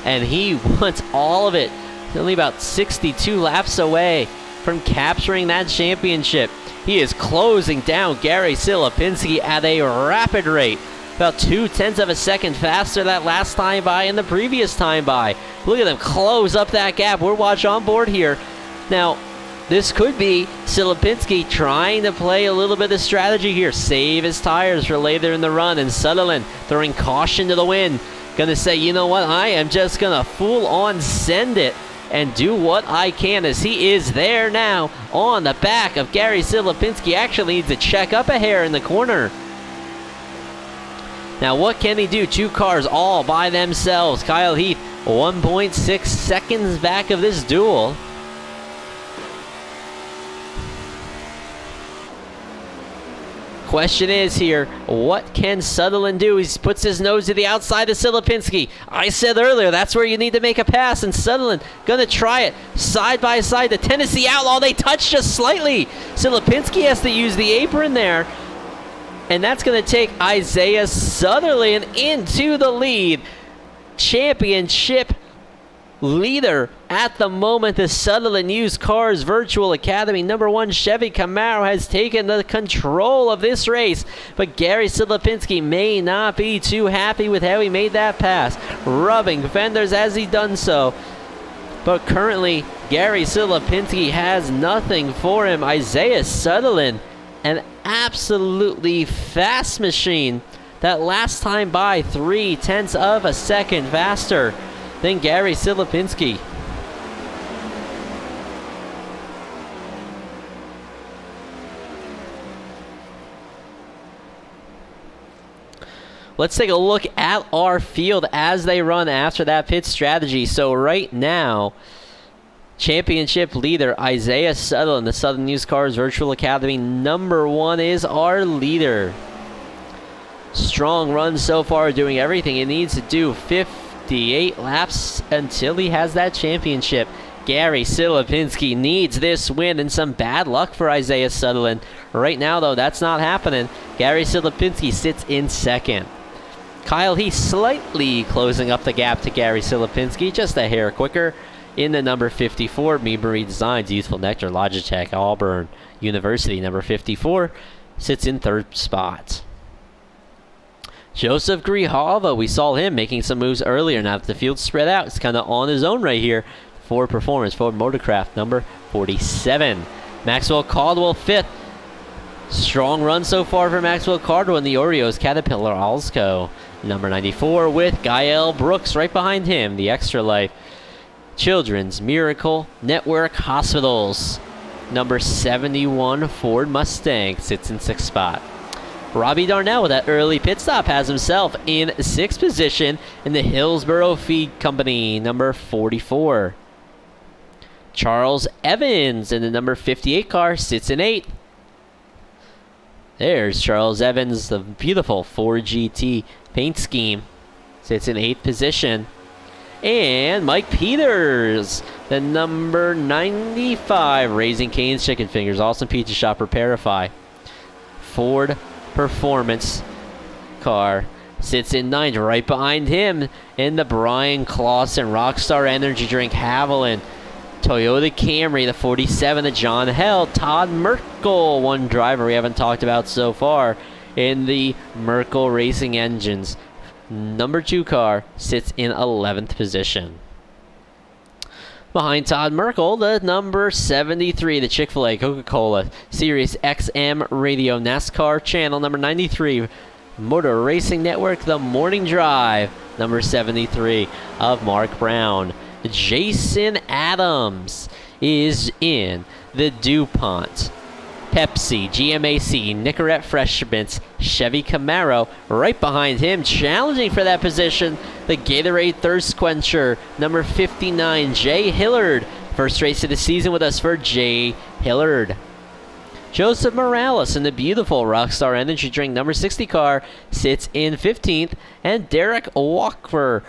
and he wants all of it. Only about 62 laps away from capturing that championship. He is closing down Gary Silipinski at a rapid rate. About 0.2 of a second faster that last time by and the previous time by. Look at them close up that gap. We're watching on board here. Now, this could be Silipinski trying to play a little bit of strategy here. Save his tires for later in the run. And Sutherland throwing caution to the wind. Gonna say, you know what? I am just gonna full on send it and do what I can, as he is there now on the back of Gary Silipinski. Actually needs to check up a hair in the corner. Now, what can he do? Two cars all by themselves. Kyle Heath, 1.6 seconds back of this duel. Question is here, what can Sutherland do? He puts his nose to the outside of Silipinski. I said earlier, that's where you need to make a pass, and Sutherland gonna try it side by side. The Tennessee Outlaw, they touch just slightly. Silipinski has to use the apron there. And that's going to take Isaiah Sutherland into the lead. Championship leader at the moment. The Sutherland Used Cars Virtual Academy #1 Chevy Camaro has taken the control of this race. But Gary Silipinski may not be too happy with how he made that pass, rubbing fenders as he done so. But currently, Gary Silipinski has nothing for him. Isaiah Sutherland, an absolutely fast machine. That last time by 0.3 of a second faster than Gary Silipinski. Let's take a look at our field as they run after that pit strategy. So right now, championship leader Isaiah Sutherland, the Southern Used Cars Virtual Academy #1, is our leader. Strong run so far, doing everything he needs to do. 58 laps until he has that championship. Gary Silipinski needs this win, and some bad luck for Isaiah Sutherland. Right now, though, that's not happening. Gary Silipinski sits in second. Kyle Heath slightly closing up the gap to Gary Silipinski, just a hair quicker. In the #54, Meadbury Designs, Youthful Nectar, Logitech, Auburn University, #54, sits in third spot. Joseph Grijalva, we saw him making some moves earlier. Now that the field's spread out, it's kind of on his own right here. Ford Performance, Ford Motorcraft, #47. Maxwell Caldwell, 5th. Strong run so far for Maxwell Caldwell in the Oreos Caterpillar Alsco. #94 with Gael Brooks right behind him, the Extra Life Children's Miracle Network Hospitals. #71 Ford Mustang sits in 6th spot. Robbie Darnell with that early pit stop has himself in 6th position in the Hillsboro Feed Company, #44. Charles Evans in the #58 car sits in 8th. There's Charles Evans, the beautiful 4GT paint scheme, sits in 8th position. And Mike Peters, the #95 Raising Cane's Chicken Fingers, Awesome Pizza Shop, Repairify, Ford Performance car, sits in 9th. Right behind him in the Brian Clausen Rockstar Energy Drink Haviland, Toyota Camry, the 47, the John Held, Todd Merkel, one driver we haven't talked about so far in the Merkel Racing Engines. #2 car sits in 11th position. Behind Todd Merkel, the #73, the Chick-fil-A, Coca-Cola, Sirius XM Radio, NASCAR Channel, #93, Motor Racing Network, The Morning Drive, #73 of Mark Brown. Jason Adams is in the DuPont Pepsi, GMAC, Nicorette Fresh Mints, Chevy Camaro. Right behind him, challenging for that position, the Gatorade Thirst Quencher, number 59, Jay Hillard. First race of the season with us for Jay Hillard. Joseph Morales in the beautiful Rockstar Energy Drink number 60 car sits in 15th. And Derek Walker,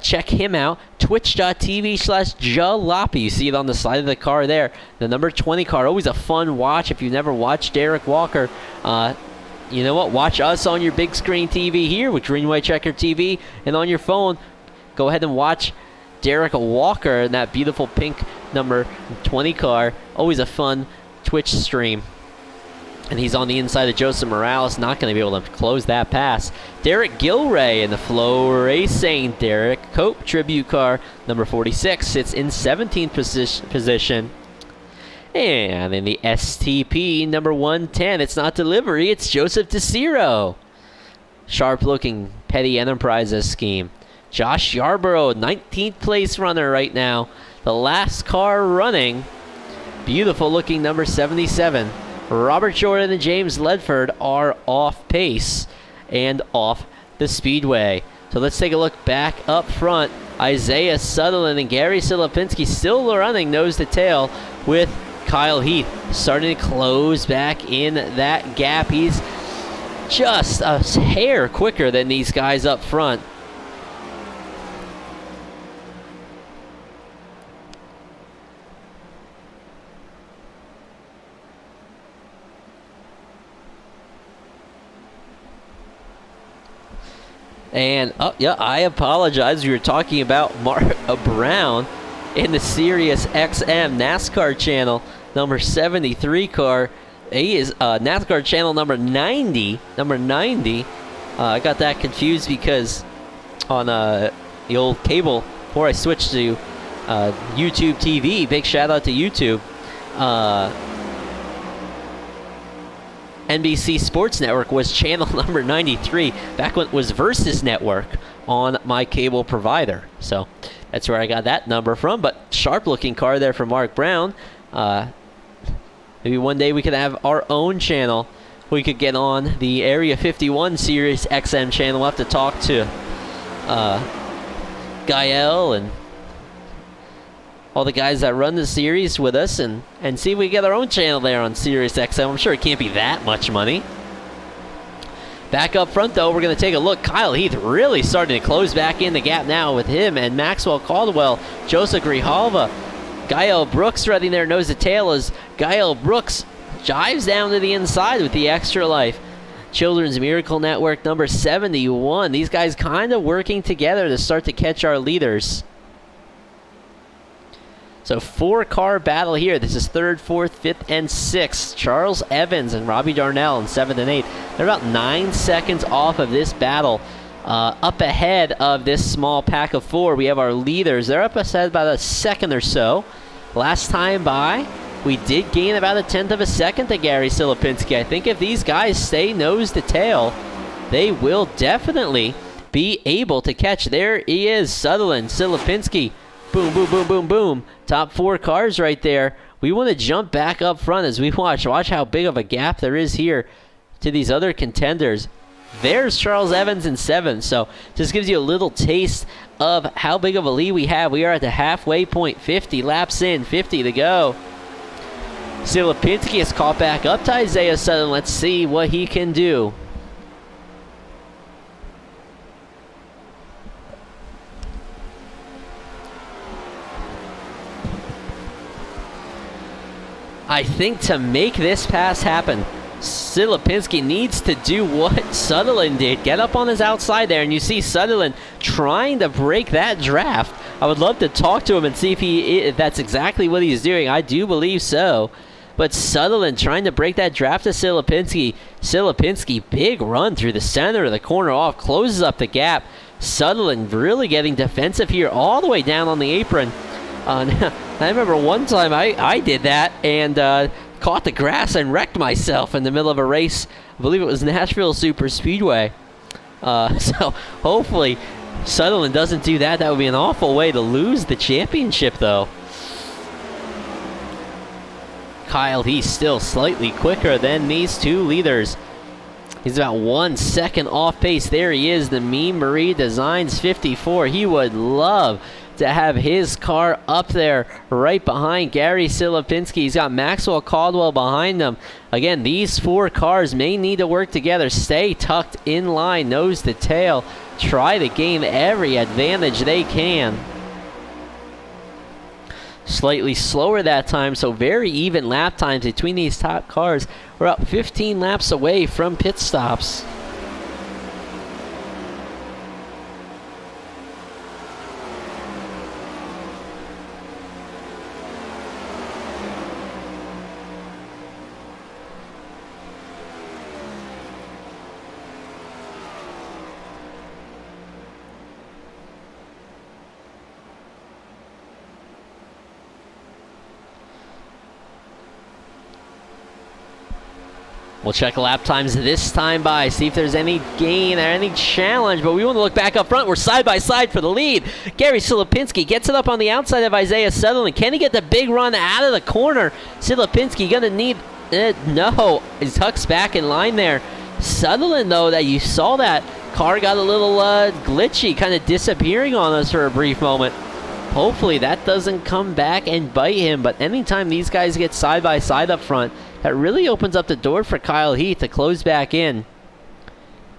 check him out, twitch.tv/Jalopy. You see it on the side of the car there. The number 20 car, always a fun watch. If you've never watched Derek Walker, you know what? Watch us on your big screen TV here with Green White Checker TV, and on your phone, go ahead and watch Derek Walker in that beautiful pink number 20 car. Always a fun Twitch stream. And he's on the inside of Joseph Morales, not going to be able to close that pass. Derek Gilray in the Flow Racing Derek Cope tribute car, number 46, sits in 17th position. And in the STP, number 110, it's not delivery, it's Joseph DeCiro. Sharp-looking Petty Enterprises scheme. Josh Yarborough, 19th place runner right now. The last car running. Beautiful-looking number 77. Robert Jordan and James Ledford are off pace and off the speedway. So let's take a look back up front. Isaiah Sutherland and Gary Silipinski still running nose to tail with Kyle Heath starting to close back in that gap. He's just a hair quicker than these guys up front. And, oh, yeah, I apologize. We were talking about Mark Brown in the Sirius XM NASCAR channel, number 73 car. He is NASCAR channel number 90. I got that confused because on the old cable, before I switched to YouTube TV, big shout out to YouTube, NBC Sports Network was channel number 93, back when it was Versus Network on my cable provider. So that's where I got that number from. But sharp-looking car there for Mark Brown. Maybe one day we could have our own channel. We could get on the Area 51 Sirius XM channel. We'll have to talk to Gael and all the guys that run the series with us and see if we get our own channel there on Sirius XM. I'm sure it can't be that much money. Back up front, though, we're going to take a look. Kyle Heath really starting to close back in the gap now with him and Maxwell Caldwell, Joseph Grijalva. Gael Brooks running there nose to tail as Gael Brooks jives down to the inside with the Extra Life. Children's Miracle Network number 71. These guys kind of working together to start to catch our leaders. So 4-car battle here. This is 3rd, 4th, 5th, and 6th. Charles Evans and Robbie Darnell in 7th and 8th. They're about 9 seconds off of this battle. Up ahead of this small pack of 4, we have our leaders. They're up ahead about a second or so. Last time by, we did gain about a 1/10 of a second to Gary Silipinski. I think if these guys stay nose to tail, they will definitely be able to catch. There he is, Sutherland, Silipinski. Boom, boom, boom, boom, boom. Top 4 cars right there. We want to jump back up front as we watch. Watch how big of a gap there is here to these other contenders. There's Charles Evans in 7th. So just gives you a little taste of how big of a lead we have. We are at the halfway point. 50 laps in, 50 to go. Silipinski is caught back up to Isaiah Sutherland. Let's see what he can do. I think to make this pass happen, Silipinski needs to do what Sutherland did. Get up on his outside there, and you see Sutherland trying to break that draft. I would love to talk to him and see if that's exactly what he's doing. I do believe so. But Sutherland trying to break that draft to Silipinski. Silipinski, big run through the center of the corner off, closes up the gap. Sutherland really getting defensive here all the way down on the apron. I remember one time I did that and caught the grass and wrecked myself in the middle of a race. I believe it was Nashville Super Speedway. So hopefully Sutherland doesn't do that. That would be an awful way to lose the championship, though. Kyle Heath still slightly quicker than these two leaders. He's about 1 second off pace. There he is, the Mean Marie Designs 54. He would love to have his car up there right behind Gary Silipinski. He's got Maxwell Caldwell behind him. Again, these 4 cars may need to work together. Stay tucked in line, nose to tail. Try to gain every advantage they can. Slightly slower that time, so very even lap times between these top cars. We're up 15 laps away from pit stops. We'll check lap times this time by, see if there's any gain or any challenge, but we want to look back up front. We're side by side for the lead. Gary Silipinski gets it up on the outside of Isaiah Sutherland. Can he get the big run out of the corner? Silipinski gonna need it. No, he tucks back in line there. Sutherland, though, that you saw that car got a little glitchy, kind of disappearing on us for a brief moment. Hopefully that doesn't come back and bite him, but anytime these guys get side by side up front, that really opens up the door for Kyle Heath to close back in.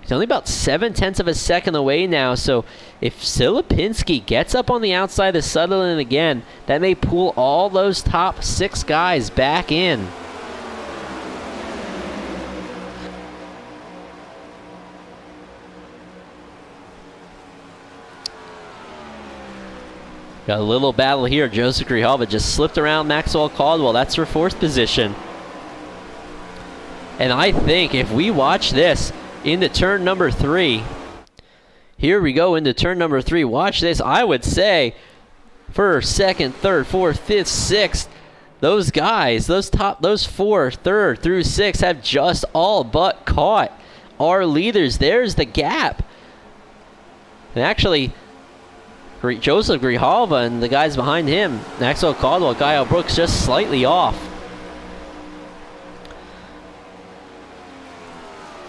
He's only about 0.7 of a second away now, so if Silipinski gets up on the outside of Sutherland again, that may pull all those top 6 guys back in. Got a little battle here. Joseph Grijalva just slipped around Maxwell Caldwell. That's for 4th position. And I think if we watch this into turn number 3, here we go into turn number 3. Watch this. I would say first, second, third, fourth, fifth, sixth, those guys, those 4, third through 6 have just all but caught our leaders. There's the gap. And actually, Joseph Grijalva and the guys behind him, Maxwell Caldwell, Kyle Brooks, just slightly off.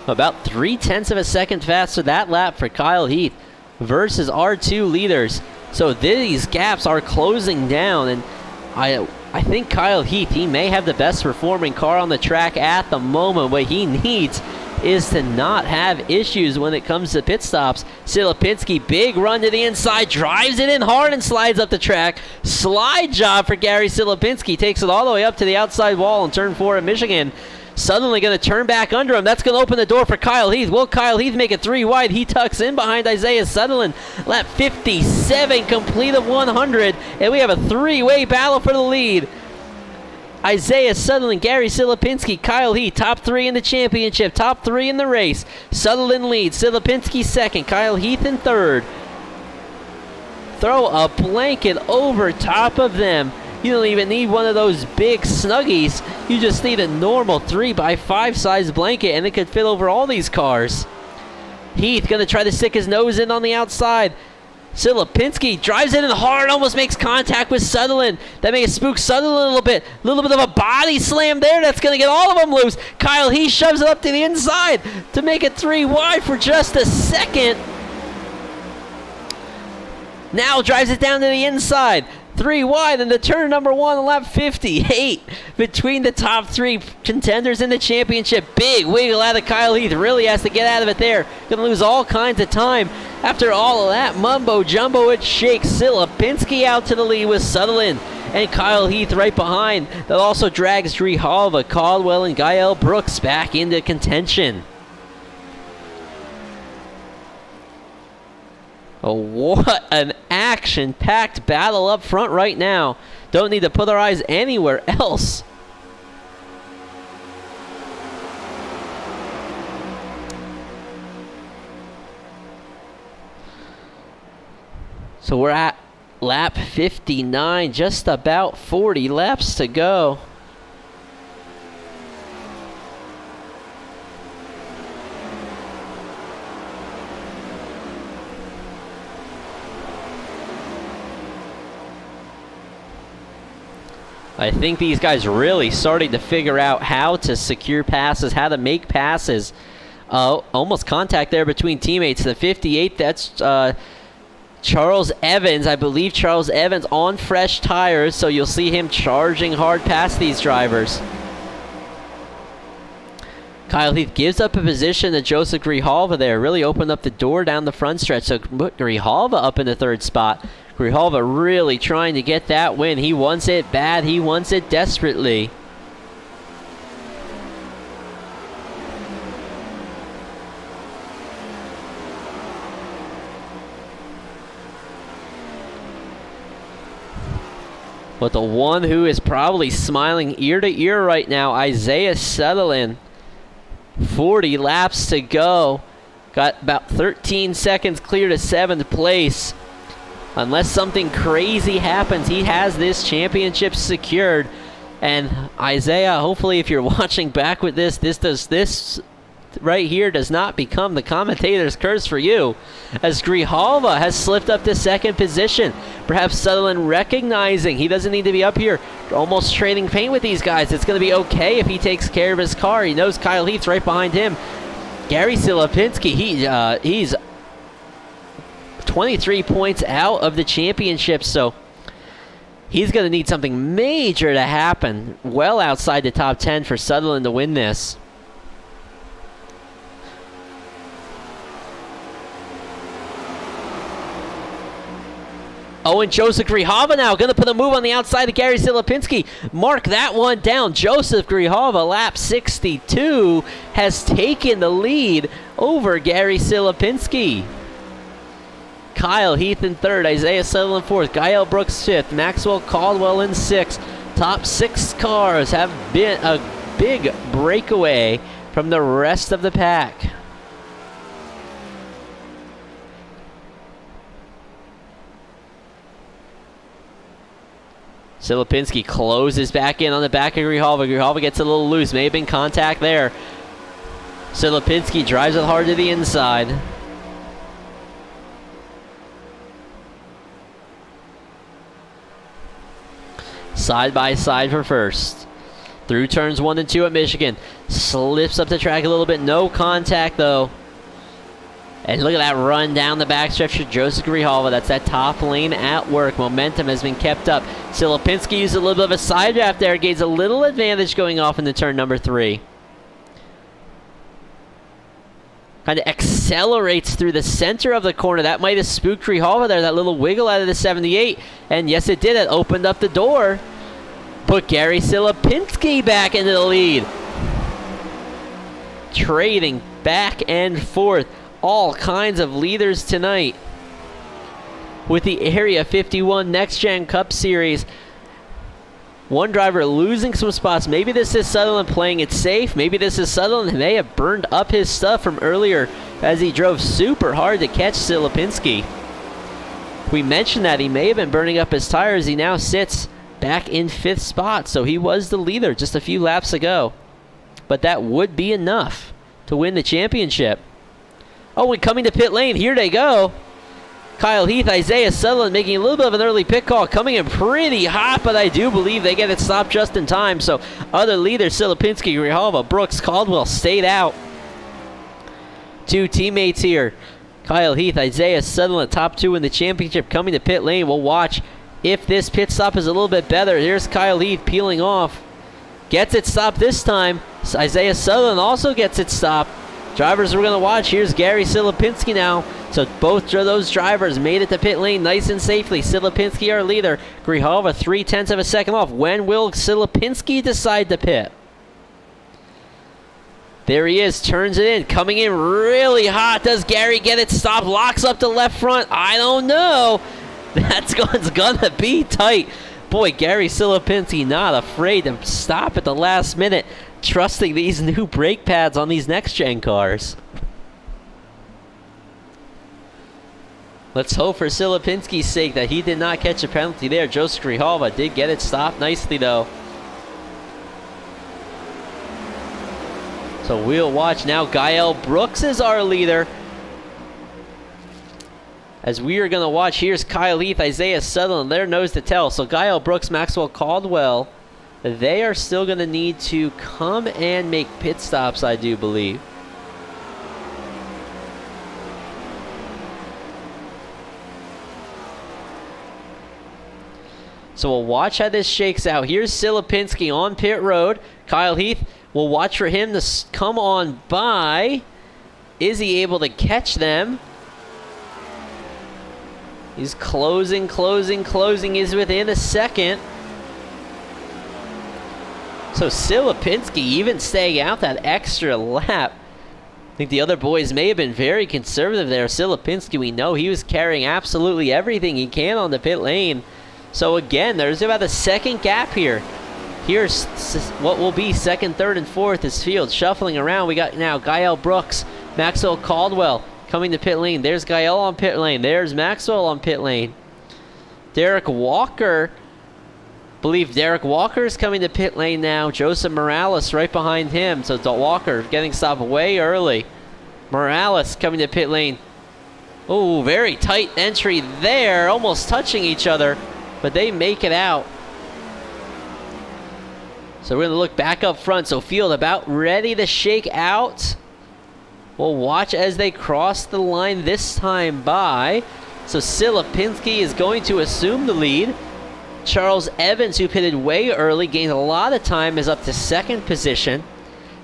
About 0.3 of a second faster that lap for Kyle Heath versus our 2 leaders. So these gaps are closing down, and I think Kyle Heath, he may have the best performing car on the track at the moment. What he needs is to not have issues when it comes to pit stops. Silipinski, big run to the inside, drives it in hard and slides up the track. Slide job for Gary Silipinski, takes it all the way up to the outside wall in turn 4 at Michigan. Suddenly going to turn back under him. That's going to open the door for Kyle Heath. Will Kyle Heath make it 3 wide? He tucks in behind Isaiah Sutherland. Lap 57, complete of 100, and we have a 3-way battle for the lead. Isaiah Sutherland, Gary Silipinski, Kyle Heath, top 3 in the championship, top 3 in the race. Sutherland leads, Silipinski second, Kyle Heath in third. Throw a blanket over top of them. You don't even need one of those big Snuggies. You just need a normal 3x5 size blanket, and it could fit over all these cars. Heath going to try to stick his nose in on the outside. Silipinski drives it in hard, almost makes contact with Sutherland. That may spook Sutherland a little bit. A little bit of a body slam there. That's going to get all of them loose. Kyle Heath shoves it up to the inside to make it 3 wide for just a second. Now drives it down to the inside. 3 wide into turn number 1 on lap 58 between the top 3 contenders in the championship. Big wiggle out of Kyle Heath. Really has to get out of it there. Going to lose all kinds of time. After all of that mumbo jumbo, it shakes Silipinski out to the lead with Sutherland and Kyle Heath right behind. That also drags Grijalva, Caldwell, and Gael Brooks back into contention. Oh, what an action-packed battle up front right now. Don't need to put our eyes anywhere else. So we're at lap 59, just about 40 laps to go. I think these guys really starting to figure out how to secure passes, how to make passes. Almost contact there between teammates. The 58, that's Charles Evans. I believe Charles Evans on fresh tires, so you'll see him charging hard past these drivers. Kyle Heath gives up a position to Joseph Grijalva there. Really opened up the door down the front stretch. So put Grijalva up in the third spot. Grijalva really trying to get that win. He wants it bad. He wants it desperately. But the one who is probably smiling ear to ear right now, Isaiah Sutherland. 40 laps to go. Got about 13 seconds clear to 7th place. Unless something crazy happens, he has this championship secured. And Isaiah, hopefully if you're watching back with this right here does not become the commentator's curse for you, as Grijalva has slipped up to 2nd position. Perhaps Sutherland recognizing he doesn't need to be up here almost trading paint with these guys. It's going to be okay if he takes care of his car. He knows Kyle Heath's right behind him. Gary Silipinski, he's 23 points out of the championship, so he's going to need something major to happen well outside the top 10 for Sutherland to win this. Oh, and Joseph Grijalva now going to put a move on the outside of Gary Silipinski. Mark that one down. Joseph Grijalva, lap 62, has taken the lead over Gary Silipinski. Kyle Heath in 3rd, Isaiah Sutherland 4th, Gael Brooks 5th, Maxwell Caldwell in 6th. Top 6 cars have been a big breakaway from the rest of the pack. Silipinski closes back in on the back of Grijalva. Grijalva gets a little loose. May have been contact there. Silipinski drives it hard to the inside. Side by side for first. Through turns 1 and 2 at Michigan. Slips up the track a little bit. No contact though. And look at that run down the backstretch for Joseph Grijalva. That's that top lane at work. Momentum has been kept up. Silipinski used a little bit of a side draft there. Gains a little advantage going off into turn number 3. Kind of accelerates through the center of the corner. That might have spooked Grijalva there. That little wiggle out of the 78. And yes, it did. It opened up the door. Put Gary Silipinski back into the lead. Trading back and forth. All kinds of leaders tonight with the Area 51 NextGen Cup Series. One driver losing some spots. Maybe this is Sutherland playing it safe. Maybe this is Sutherland who may have burned up his stuff from earlier as he drove super hard to catch Silipinski. We mentioned that he may have been burning up his tires. He now sits back in 5th spot, so he was the leader just a few laps ago. But that would be enough to win the championship. Oh, and coming to pit lane, here they go. Kyle Heath, Isaiah Sutherland making a little bit of an early pit call, coming in pretty hot, but I do believe they get it stopped just in time. So other leaders, Silipinski, Grijalva, Brooks, Caldwell stayed out. 2 teammates here. Kyle Heath, Isaiah Sutherland, top 2 in the championship, coming to pit lane. We'll watch if this pit stop is a little bit better. Here's Kyle Heath peeling off. Gets it stopped this time. Isaiah Sutherland also gets it stopped. Drivers we're going to watch. Here's Gary Silipinski now. So both of those drivers made it to pit lane nice and safely. Silipinski our leader. Grijalva 0.3 of a second off. When will Silipinski decide to pit? There he is. Turns it in. Coming in really hot. Does Gary get it stopped? Locks up the left front. I don't know. That's going to be tight. Boy, Gary Silipinski not afraid to stop at the last minute. Trusting these new brake pads on these next-gen cars. Let's hope for Silipinski's sake that he did not catch a penalty there. Joseph Grijalva did get it stopped nicely, though. So we'll watch now. Gael Brooks is our leader. As we are going to watch, here's Kyle Heath, Isaiah Sutherland, their nose to tell. So Gael Brooks, Maxwell Caldwell they are still going to need to come and make pit stops, I do believe. So we'll watch how this shakes out. Here's Silipinski on pit road. Kyle Heath, we'll watch for him to come on by. Is he able to catch them? He's closing. He's within a second. So Silipinski even staying out that extra lap. I think the other boys may have been very conservative there. Silipinski, we know he was carrying absolutely everything he can on the pit lane. So again, there's about a second gap here. Here's what will be second, third, and fourth is field shuffling around. We got now Gael Brooks, Maxwell Caldwell coming to pit lane. There's Gael on pit lane. There's Maxwell on pit lane. Derek Walker, believe Derek Walker is coming to pit lane now. Joseph Morales right behind him. So Walker getting stopped way early. Morales coming to pit lane. Oh, very tight entry there, almost touching each other. But they make it out. So we're going to look back up front. So field about ready to shake out. We'll watch as they cross the line this time by. So Silipinski is going to assume the lead. Charles Evans, who pitted way early, gained a lot of time, is up to second position.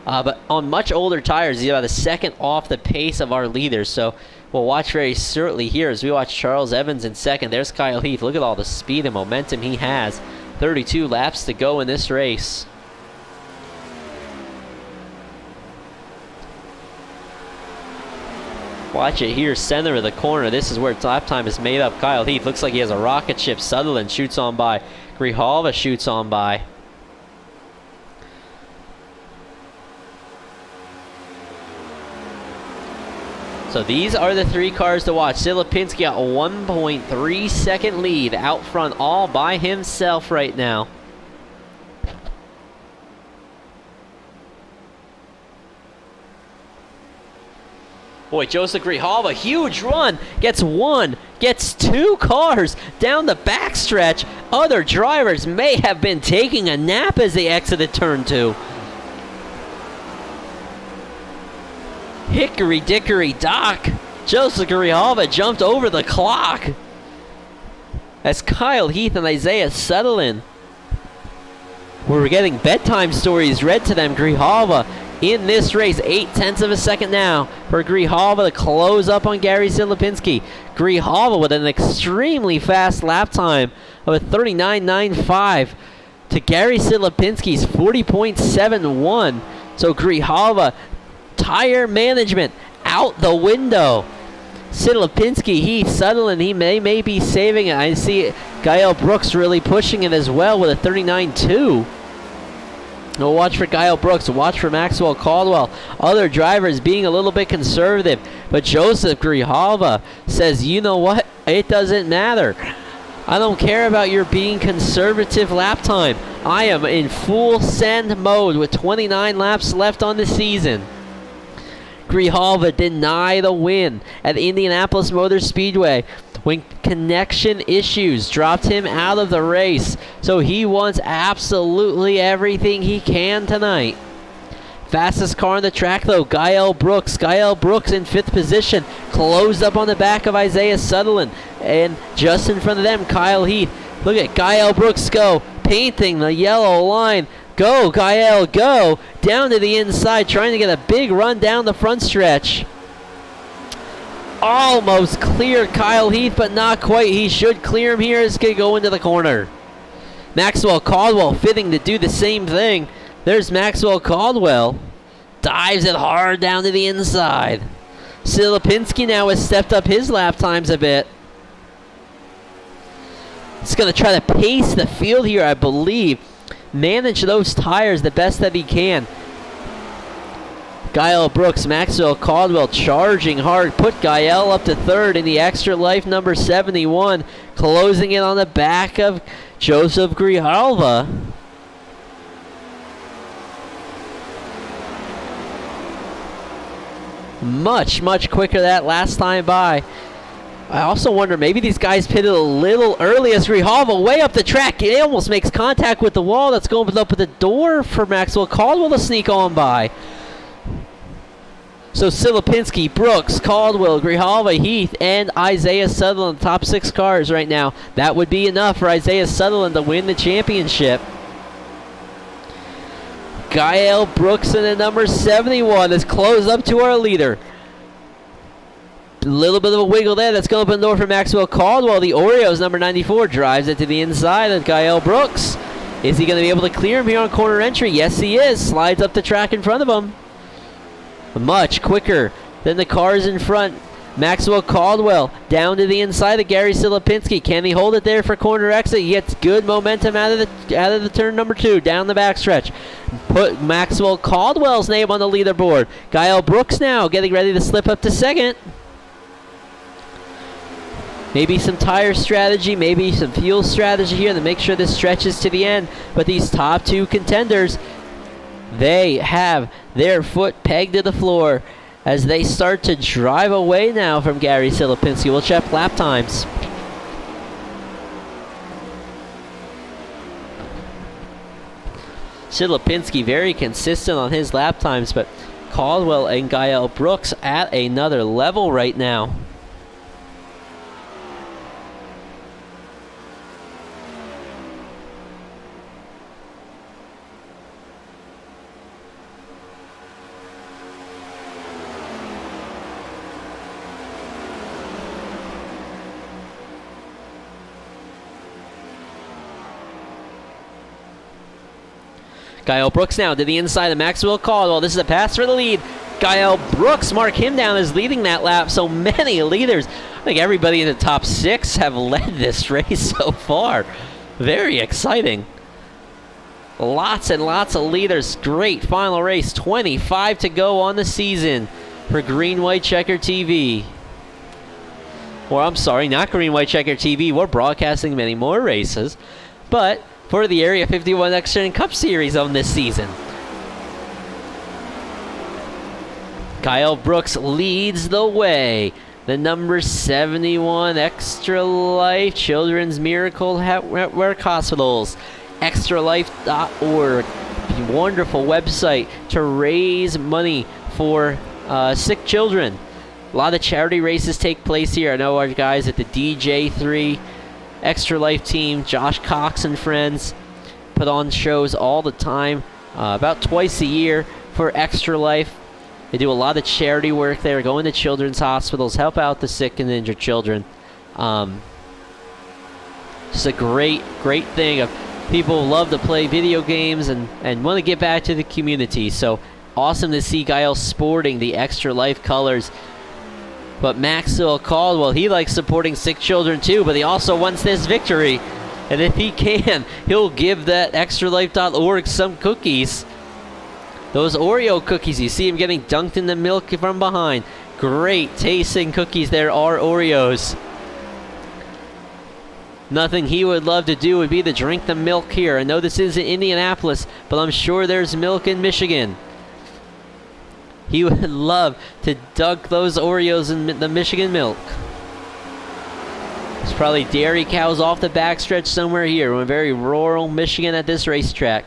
But on much older tires, he's about a second off the pace of our leaders. So we'll watch very certainly here as we watch Charles Evans in second. There's Kyle Heath. Look at all the speed and momentum he has. 32 laps to go in this race. Watch it here, center of the corner. This is where lap time is made up. Kyle Heath looks like he has a rocket ship. Sutherland shoots on by. Grijalva shoots on by. So these are the three cars to watch. Silipinski got a 1.3 second lead out front all by himself right now. Boy, Joseph Grijalva, huge run. Gets one, gets two cars down the backstretch. Other drivers may have been taking a nap as they exited turn 2. Hickory dickory dock. Joseph Grijalva jumped over the clock as Kyle Heath and Isaiah Sutherland were getting bedtime stories read to them. Grijalva in this race, 0.8 of a second now for Grijalva to close up on Gary Silipinski. Grijalva with an extremely fast lap time of a 39.95 to Gary Silipinski's 40.71. So Grijalva, tire management out the window. Silipinski, Heath, Sutherland, he may be saving it. I see Gael Brooks really pushing it as well with a 39.2. No, watch for Gael Brooks. Watch for Maxwell Caldwell. Other drivers being a little bit conservative. But Joseph Grijalva says, you know what? It doesn't matter. I don't care about your being conservative lap time. I am in full send mode with 29 laps left on the season. Grijalva denied the win at Indianapolis Motor Speedway when connection issues dropped him out of the race. So he wants absolutely everything he can tonight. Fastest car on the track though, Gael Brooks. Gael Brooks in 5th position, closed up on the back of Isaiah Sutherland. And just in front of them, Kyle Heath. Look at Gael Brooks go, painting the yellow line. Go, Gael, go! Down to the inside, trying to get a big run down the front stretch. Almost cleared Kyle Heath, but not quite. He should clear him here as they go into the corner. Maxwell Caldwell fitting to do the same thing. There's Maxwell Caldwell. Dives it hard down to the inside. Silipinski now has stepped up his lap times a bit. He's going to try to pace the field here, I believe. Manage those tires the best that he can. Gael Brooks, Maxwell Caldwell charging hard. Put Gael up to 3rd in the extra life number 71. Closing it on the back of Joseph Grijalva. Much quicker that last time by. I also wonder, maybe these guys pitted a little early as Grijalva way up the track. It almost makes contact with the wall. That's going to open up the door for Maxwell Caldwell to sneak on by. So Silipinski, Brooks, Caldwell, Grijalva, Heath, and Isaiah Sutherland, top 6 cars right now. That would be enough for Isaiah Sutherland to win the championship. Gael Brooks in the number 71 is close up to our leader. A little bit of a wiggle there. That's going to open the door for Maxwell Caldwell. The Oreos, number 94, drives it to the inside of Gael Brooks. Is he going to be able to clear him here on corner entry? Yes, he is. Slides up the track in front of him. Much quicker than the cars in front. Maxwell Caldwell down to the inside of Gary Silipinski. Can he hold it there for corner exit? He gets good momentum out of the turn number 2, down the backstretch. Put Maxwell Caldwell's name on the leaderboard. Gael Brooks now getting ready to slip up to second. Maybe some tire strategy, maybe some fuel strategy here to make sure this stretches to the end. But these top 2 contenders, they have their foot pegged to the floor as they start to drive away now from Gary Silipinski. We'll check lap times. Silipinski very consistent on his lap times, but Caldwell and Gael Brooks at another level right now. Gael Brooks now to the inside of Maxwell Caldwell. This is a pass for the lead. Gael Brooks, mark him down as leading that lap. So many leaders. I think everybody in the top 6 have led this race so far. Very exciting. Lots and lots of leaders. Great final race. 25 to go on the season for Green White Checker TV. Or I'm sorry, not Green White Checker TV. We're broadcasting many more races. But for the Area 51 NextGen Cup Series on this season. Gael Brooks leads the way. The number 71 Extra Life Children's Miracle Network Hospitals. extralife.org. Wonderful website to raise money for sick children. A lot of charity races take place here. I know our guys at the DJ3 Extra Life team, Josh Cox and friends, put on shows all the time, about twice a year for Extra Life. They do a lot of charity work there, going to children's hospitals, help out the sick and injured children. Just a great thing. People love to play video games and want to get back to the community. So awesome to see Gael sporting the Extra Life colors. But Maxwell Caldwell, he likes supporting sick children too, but he also wants this victory. And if he can, he'll give that extralife.org some cookies. Those Oreo cookies, you see him getting dunked in the milk from behind. Great tasting cookies there are Oreos. Nothing he would love to do would be to drink the milk here. I know this is in Indianapolis, but I'm sure there's milk in Michigan. He would love to dunk those Oreos in the Michigan milk. There's probably dairy cows off the backstretch somewhere here. We're in very rural Michigan at this racetrack.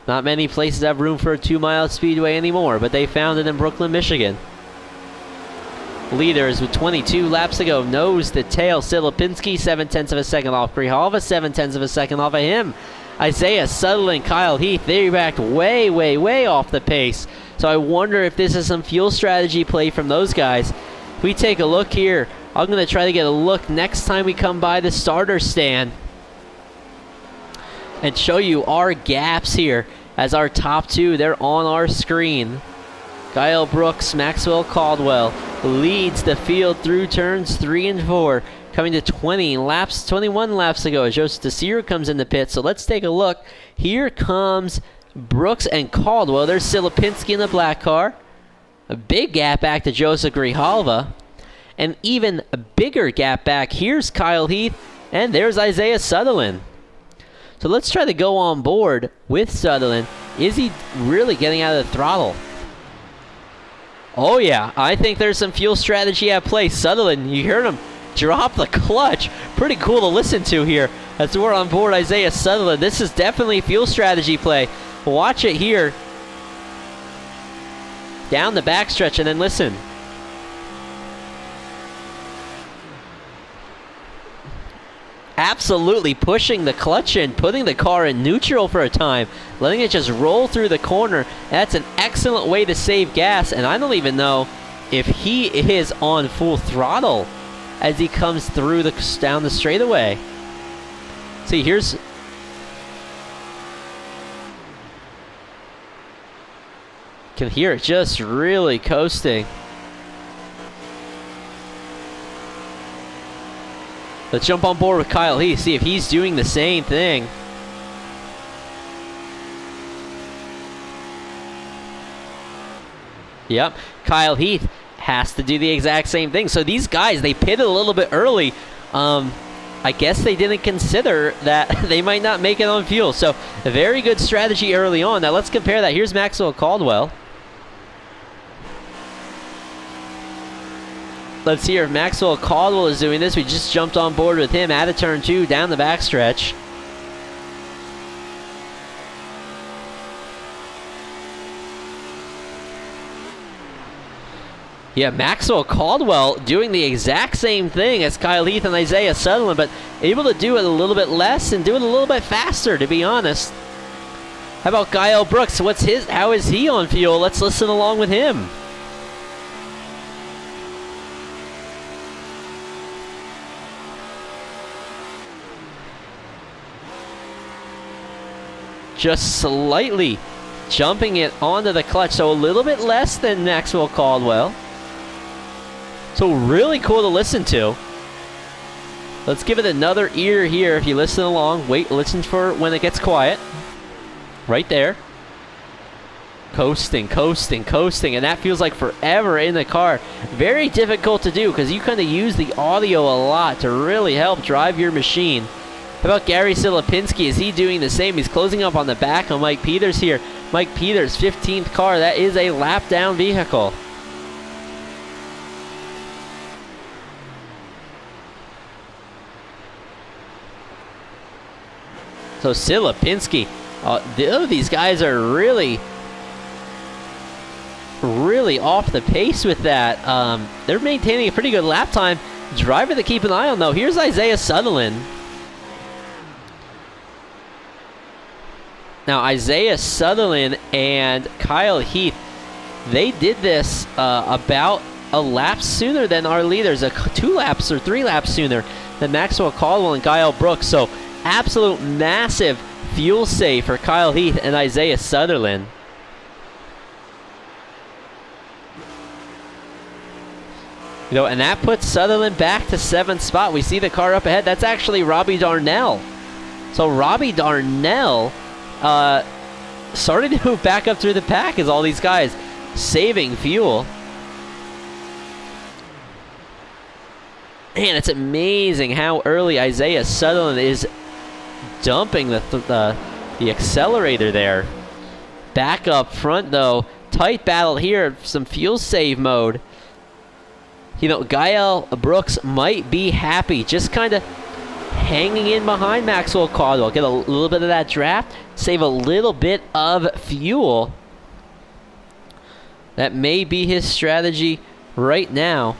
Not many places have room for a 2-mile speedway anymore, but they found it in Brooklyn, Michigan. Leaders with 22 laps to go. Nose to tail. Silipinski, 0.7 of a second off Grijalva, 0.7 of a second off of him. Isaiah Sutherland, Kyle Heath, they backed way off the pace. So I wonder if this is some fuel strategy play from those guys. If we take a look here, I'm going to try to get a look next time we come by the starter stand and show you our gaps here as our top 2. They're on our screen. Gael Brooks, Maxwell Caldwell leads the field through turns 3 and 4. Coming to 21 laps to go as Joseph DeSier comes in the pit. So let's take a look. Here comes Brooks and Caldwell. There's Silipinski in the black car. A big gap back to Joseph Grijalva. An even bigger gap back. Here's Kyle Heath. And there's Isaiah Sutherland. So let's try to go on board with Sutherland. Is he really getting out of the throttle? Oh yeah, I think there's some fuel strategy at play. Sutherland, you heard him drop the clutch. Pretty cool to listen to here as we're on board Isaiah Sutherland. This is definitely a fuel strategy play. Watch it here. Down the backstretch, and then listen. Absolutely pushing the clutch in, putting the car in neutral for a time, letting it just roll through the corner. That's an excellent way to save gas, and I don't even know if he is on full throttle as he comes through down the straightaway. See, here's... Can hear it just really coasting. Let's jump on board with Kyle Heath, see if he's doing the same thing. Yep, Kyle Heath has to do the exact same thing. So these guys, they pitted a little bit early. I guess they didn't consider that they might not make it on fuel. So a very good strategy early on. Now let's compare that. Here's Maxwell Caldwell. Let's hear if Maxwell Caldwell is doing this. We just jumped on board with him out of turn 2 down the backstretch. Yeah, Maxwell Caldwell doing the exact same thing as Kyle Heath and Isaiah Sutherland, but able to do it a little bit less and do it a little bit faster, to be honest. How about Gael Brooks? How is he on fuel? Let's listen along with him. Just slightly jumping it onto the clutch, so a little bit less than Maxwell Caldwell. So really cool to listen to. Let's give it another ear here if you listen along. Wait, listen for when it gets quiet. Right there. Coasting, coasting, coasting, and that feels like forever in the car. Very difficult to do because you kind of use the audio a lot to really help drive your machine. How about Gary Silipinski? Is he doing the same? He's closing up on the back of Mike Peters here. Mike Peters, 15th car. That is a lap down vehicle. So Silipinski, these guys are really off the pace with that. They're maintaining a pretty good lap time. Driver to keep an eye on, though. Here's Isaiah Sutherland. Now, Isaiah Sutherland and Kyle Heath, they did this about a lap sooner than our leaders, 2 laps or 3 laps sooner than Maxwell Caldwell and Gael Brooks. So, absolute massive fuel save for Kyle Heath and Isaiah Sutherland. You know, and that puts Sutherland back to 7th spot. We see the car up ahead. That's actually Robbie Darnell. So, Robbie Darnell starting to move back up through the pack as all these guys saving fuel. Man, it's amazing how early Isaiah Sutherland is dumping the accelerator there. Back up front, though. Tight battle here. Some fuel save mode. You know, Gael Brooks might be happy. Just kind of hanging in behind Maxwell Caldwell. Get a little bit of that draft. Save a little bit of fuel. That may be his strategy right now.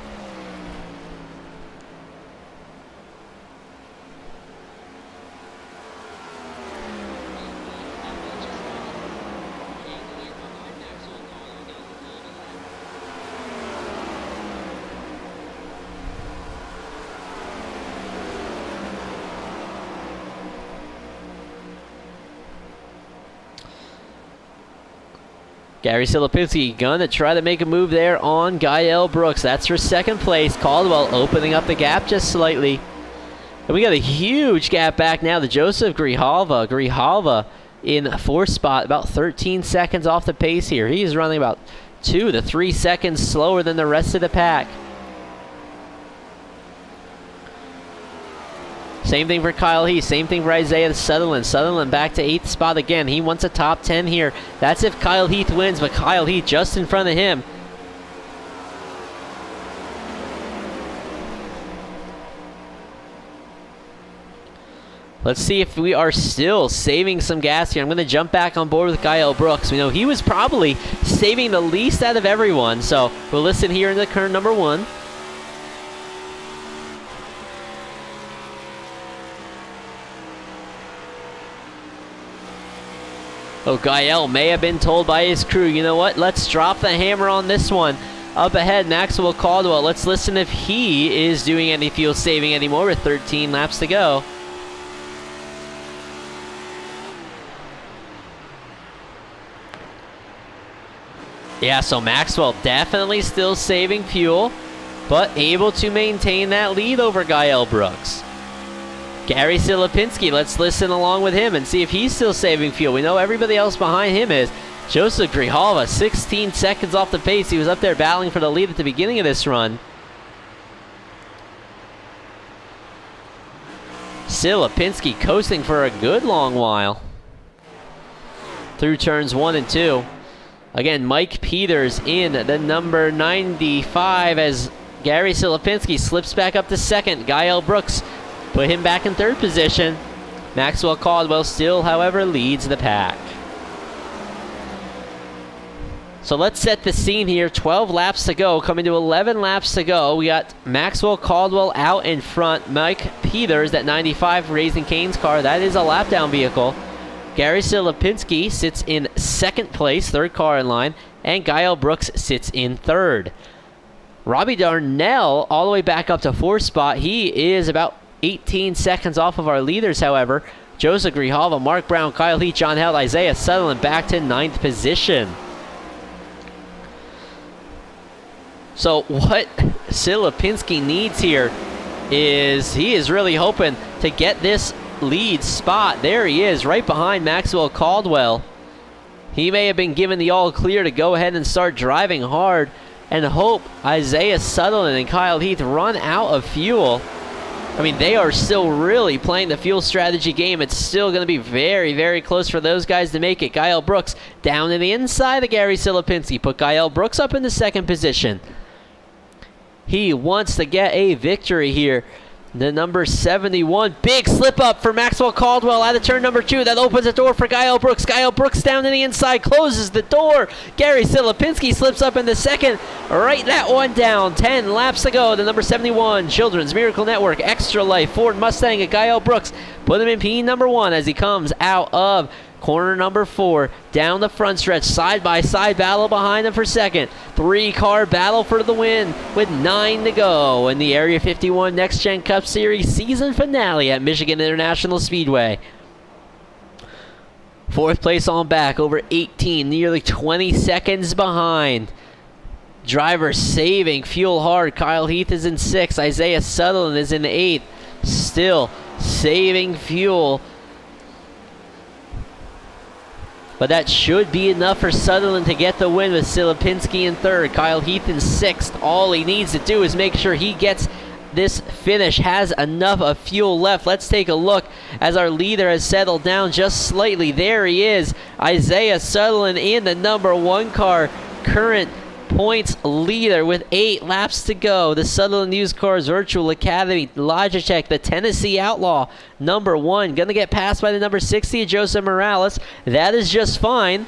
Gary Silipinski gonna try to make a move there on Gael Brooks. That's for 2nd place. Caldwell opening up the gap just slightly. And we got a huge gap back now to Joseph Grijalva. Grijalva in 4th spot, about 13 seconds off the pace here. He's running about 2 to 3 seconds slower than the rest of the pack. Same thing for Kyle Heath. Same thing for Isaiah Sutherland. Sutherland back to 8th spot again. He wants a top 10 here. That's if Kyle Heath wins, but Kyle Heath just in front of him. Let's see if we are still saving some gas here. I'm going to jump back on board with Kyle Brooks. We know he was probably saving the least out of everyone. So we'll listen here in the current number 1. Oh, Gael may have been told by his crew, you know what, let's drop the hammer on this one. Up ahead, Maxwell Caldwell. Let's listen if he is doing any fuel saving anymore with 13 laps to go. Yeah, so Maxwell definitely still saving fuel, but able to maintain that lead over Gael Brooks. Gary Silipinski, let's listen along with him and see if he's still saving fuel. We know everybody else behind him is. Joseph Grijalva, 16 seconds off the pace. He was up there battling for the lead at the beginning of this run. Silipinski coasting for a good long while. Through turns 1 and 2. Again, Mike Peters in the number 95 as Gary Silipinski slips back up to second. Gael Brooks put him back in third position. Maxwell Caldwell still, however, leads the pack. So let's set the scene here. 12 laps to go, coming to 11 laps to go. We got Maxwell Caldwell out in front. Mike Peters, that 95 Raising Cane's car, that is a lap down vehicle. Gary Silipinski sits in second place, third car in line, and Gael Brooks sits in third. Robbie Darnell all the way back up to fourth spot. He is about 18 seconds off of our leaders, however. Joseph Grijalva, Mark Brown, Kyle Heath, John Held, Isaiah Sutherland back to ninth position. So what Silipinski needs here is he is really hoping to get this lead spot. There he is, right behind Maxwell Caldwell. He may have been given the all clear to go ahead and start driving hard and hope Isaiah Sutherland and Kyle Heath run out of fuel. I mean, they are still really playing the fuel strategy game. It's still going to be very, very close for those guys to make it. Gael Brooks down to the inside of Gary Silipinski. Put Gael Brooks up in the second position. He wants to get a victory here. The number 71, big slip up for Maxwell Caldwell out of turn number 2. That opens the door for Gael Brooks. Gael Brooks down to the inside, closes the door. Gary Silipinski slips up in the second. Right that one down. 10 laps to go. The number 71, Children's Miracle Network, Extra Life, Ford Mustang at Gael Brooks. Put him in P number 1 as he comes out of corner number 4, down the front stretch, side-by-side battle behind him for second. 3-car battle for the win with 9 to go in the Area 51 Next Gen Cup Series season finale at Michigan International Speedway. Fourth place on back, over 18, nearly 20 seconds behind. Driver saving fuel hard. Kyle Heath is in 6th. Isaiah Sutherland is in 8th. Still saving fuel. But that should be enough for Sutherland to get the win with Silipinski in 3rd. Kyle Heath in 6th. All he needs to do is make sure he gets this finish, has enough of fuel left. Let's take a look as our leader has settled down just slightly. There he is, Isaiah Sutherland in the number 1 car. Current points leader with 8 laps to go. The Sutherland Used Cars Virtual Academy, Logitech, the Tennessee Outlaw, number 1. Gonna get passed by the number 60, Joseph Morales. That is just fine.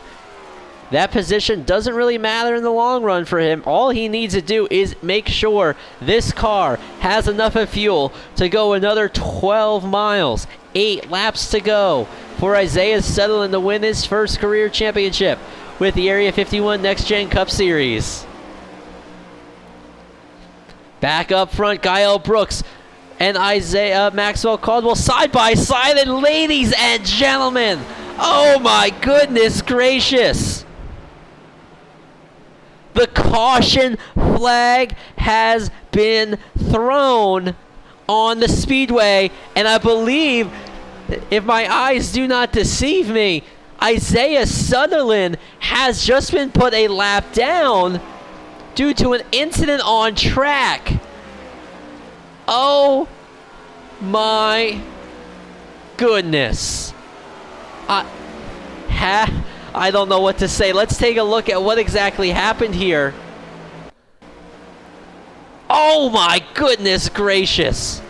That position doesn't really matter in the long run for him. All he needs to do is make sure this car has enough of fuel to go another 12 miles. 8 laps to go for Isaiah Sutherland to win his first career championship with the Area 51 Next Gen Cup Series. Back up front, Gael Brooks and Isaiah Maxwell Caldwell side by side. And ladies and gentlemen, oh my goodness gracious, the caution flag has been thrown on the speedway, and I believe, if my eyes do not deceive me, Isaiah Sutherland has just been put a lap down due to an incident on track. Oh my goodness. I don't know what to say. Let's take a look at what exactly happened here. Oh my goodness gracious.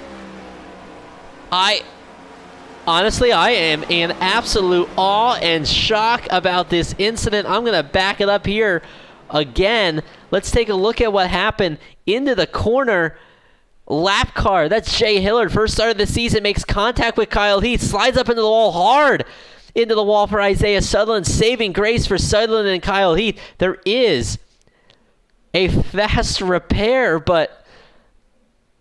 Honestly, I am in absolute awe and shock about this incident. I'm going to back it up here again. Let's take a look at what happened. Into the corner, lap car. That's Jay Hillard. First start of the season, makes contact with Kyle Heath. Slides up into the wall hard. Into the wall for Isaiah Sutherland. Saving grace for Sutherland and Kyle Heath. There is a fast repair, but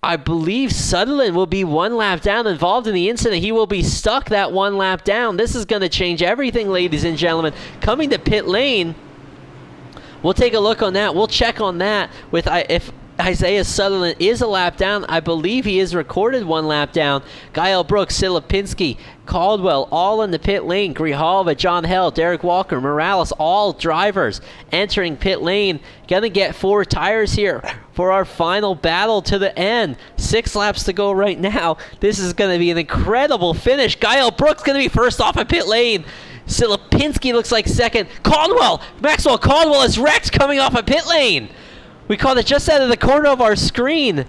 I believe Sutherland will be one lap down involved in the incident. He will be stuck that one lap down. This is going to change everything, ladies and gentlemen. Coming to pit lane, we'll take a look on that. We'll check on that with if Isaiah Sutherland is a lap down. I believe he is recorded one lap down. Kyle Brooks, Silipinski, Caldwell, all in the pit lane. Grijalva, John Hell, Derek Walker, Morales, all drivers entering pit lane. Gonna get 4 tires here for our final battle to the end. 6 laps to go right now. This is gonna be an incredible finish. Kyle Brooks gonna be first off of pit lane. Silipinski looks like second. Maxwell Caldwell is wrecked coming off of pit lane. We caught it just out of the corner of our screen.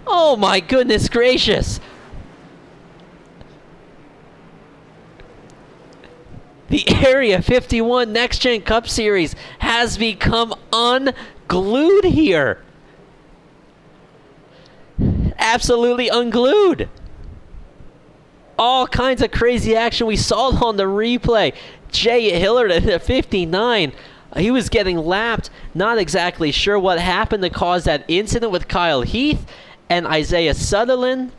Oh my goodness gracious. The Area 51 Next Gen Cup Series has become unglued here. Absolutely unglued. All kinds of crazy action. We saw it on the replay. Jay Hillard at 59. He was getting lapped. Not exactly sure what happened to cause that incident with Kyle Heath and Isaiah Sutherland.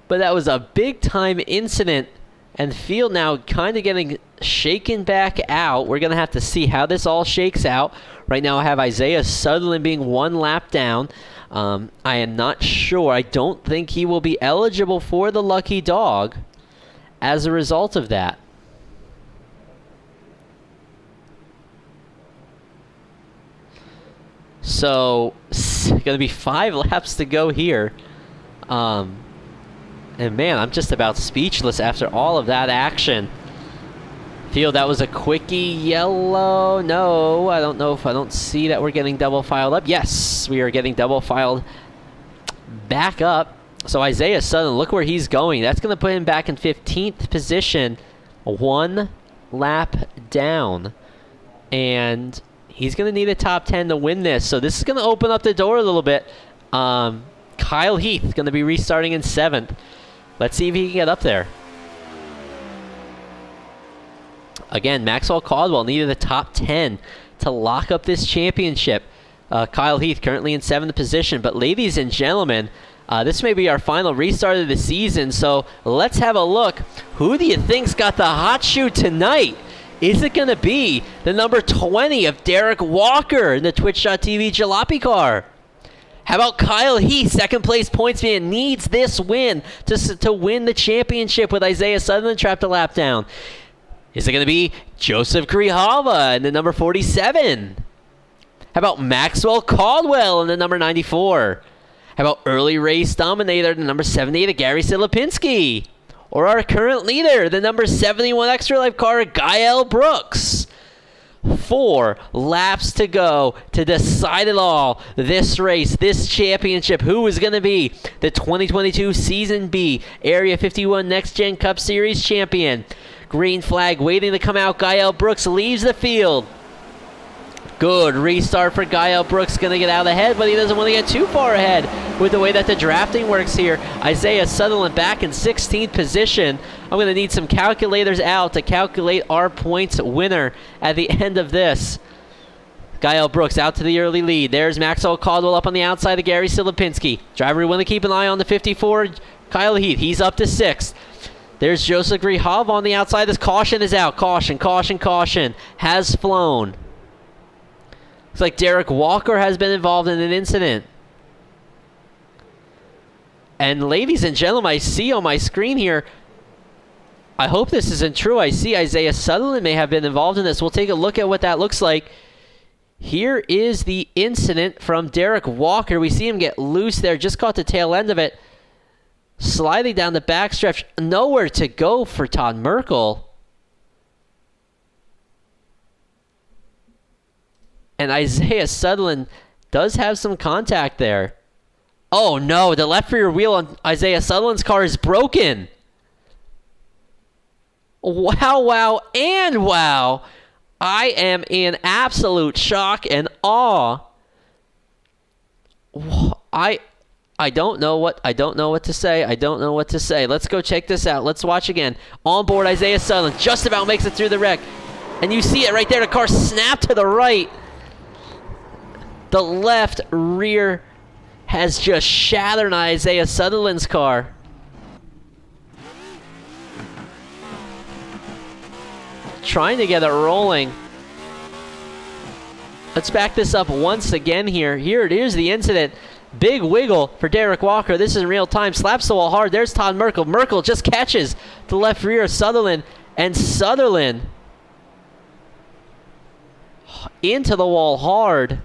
But that was a big time incident. And field now kind of getting shaken back out. We're going to have to see how this all shakes out. Right now I have Isaiah Sutherland being one lap down. I am not sure. I don't think he will be eligible for the lucky dog as a result of that. So, going to be 5 laps to go here. And man, I'm just about speechless after all of that action. Feel that was a quickie yellow. No, I don't know if I don't see that we're getting double filed up. Yes, we are getting double filed back up. So Isaiah Sutherland, look where he's going. That's going to put him back in 15th position. 1 lap down. And he's going to need a top 10 to win this. So this is going to open up the door a little bit. Kyle Heath going to be restarting in 7th. Let's see if he can get up there. Again, Maxwell Caldwell needed a top 10 to lock up this championship. Kyle Heath currently in 7th position. But ladies and gentlemen, this may be our final restart of the season. So let's have a look. Who do you think's got the hot shoe tonight? Is it going to be the number 20 of Derek Walker in the Twitch.tv Jalopy car? How about Kyle Heath, second place points man, needs this win to win the championship with Isaiah Sutherland trapped a lap down? Is it going to be Joseph Grijalva in the number 47? How about Maxwell Caldwell in the number 94? How about early race dominator, the number 78 of Gary Silipinski? Or our current leader, the number 71 Extra Life car, Kyle Brooks? 4 laps to go to decide it all. This race, this championship, who is going to be the 2022 Season B Area 51 Next Gen Cup Series champion? Green flag waiting to come out. Kyle Brooks leaves the field. Good restart for Kyle Brooks. Going to get out ahead, but he doesn't want to get too far ahead with the way that the drafting works here. Isaiah Sutherland back in 16th position. I'm going to need some calculators out to calculate our points winner at the end of this. Kyle Brooks out to the early lead. There's Maxwell Caldwell up on the outside of Gary Silipinski. Driver, we want to keep an eye on the 54, Kyle Heath. He's up to 6th. There's Joseph Grijalva on the outside. This caution is out. Caution, caution, caution. Has flown. Looks like Derek Walker has been involved in an incident. And ladies and gentlemen, I see on my screen here, I hope this isn't true. I see Isaiah Sutherland may have been involved in this. We'll take a look at what that looks like. Here is the incident from Derek Walker. We see him get loose there, just caught the tail end of it. Sliding down the backstretch, nowhere to go for Todd Merkel. And Isaiah Sutherland does have some contact there. Oh no, the left rear wheel on Isaiah Sutherland's car is broken. Wow, wow, and wow. I am in absolute shock and awe. I don't know what to say. I don't know what to say. Let's go check this out. Let's watch again. On board, Isaiah Sutherland just about makes it through the wreck. And you see it right there. The car snapped to the right. The left rear has just shattered on Isaiah Sutherland's car. Trying to get it rolling. Let's back this up once again here. Here it is, the incident. Big wiggle for Derek Walker. This is in real time. Slaps the wall hard. There's Todd Merkel. Merkel just catches the left rear of Sutherland. And Sutherland into the wall hard.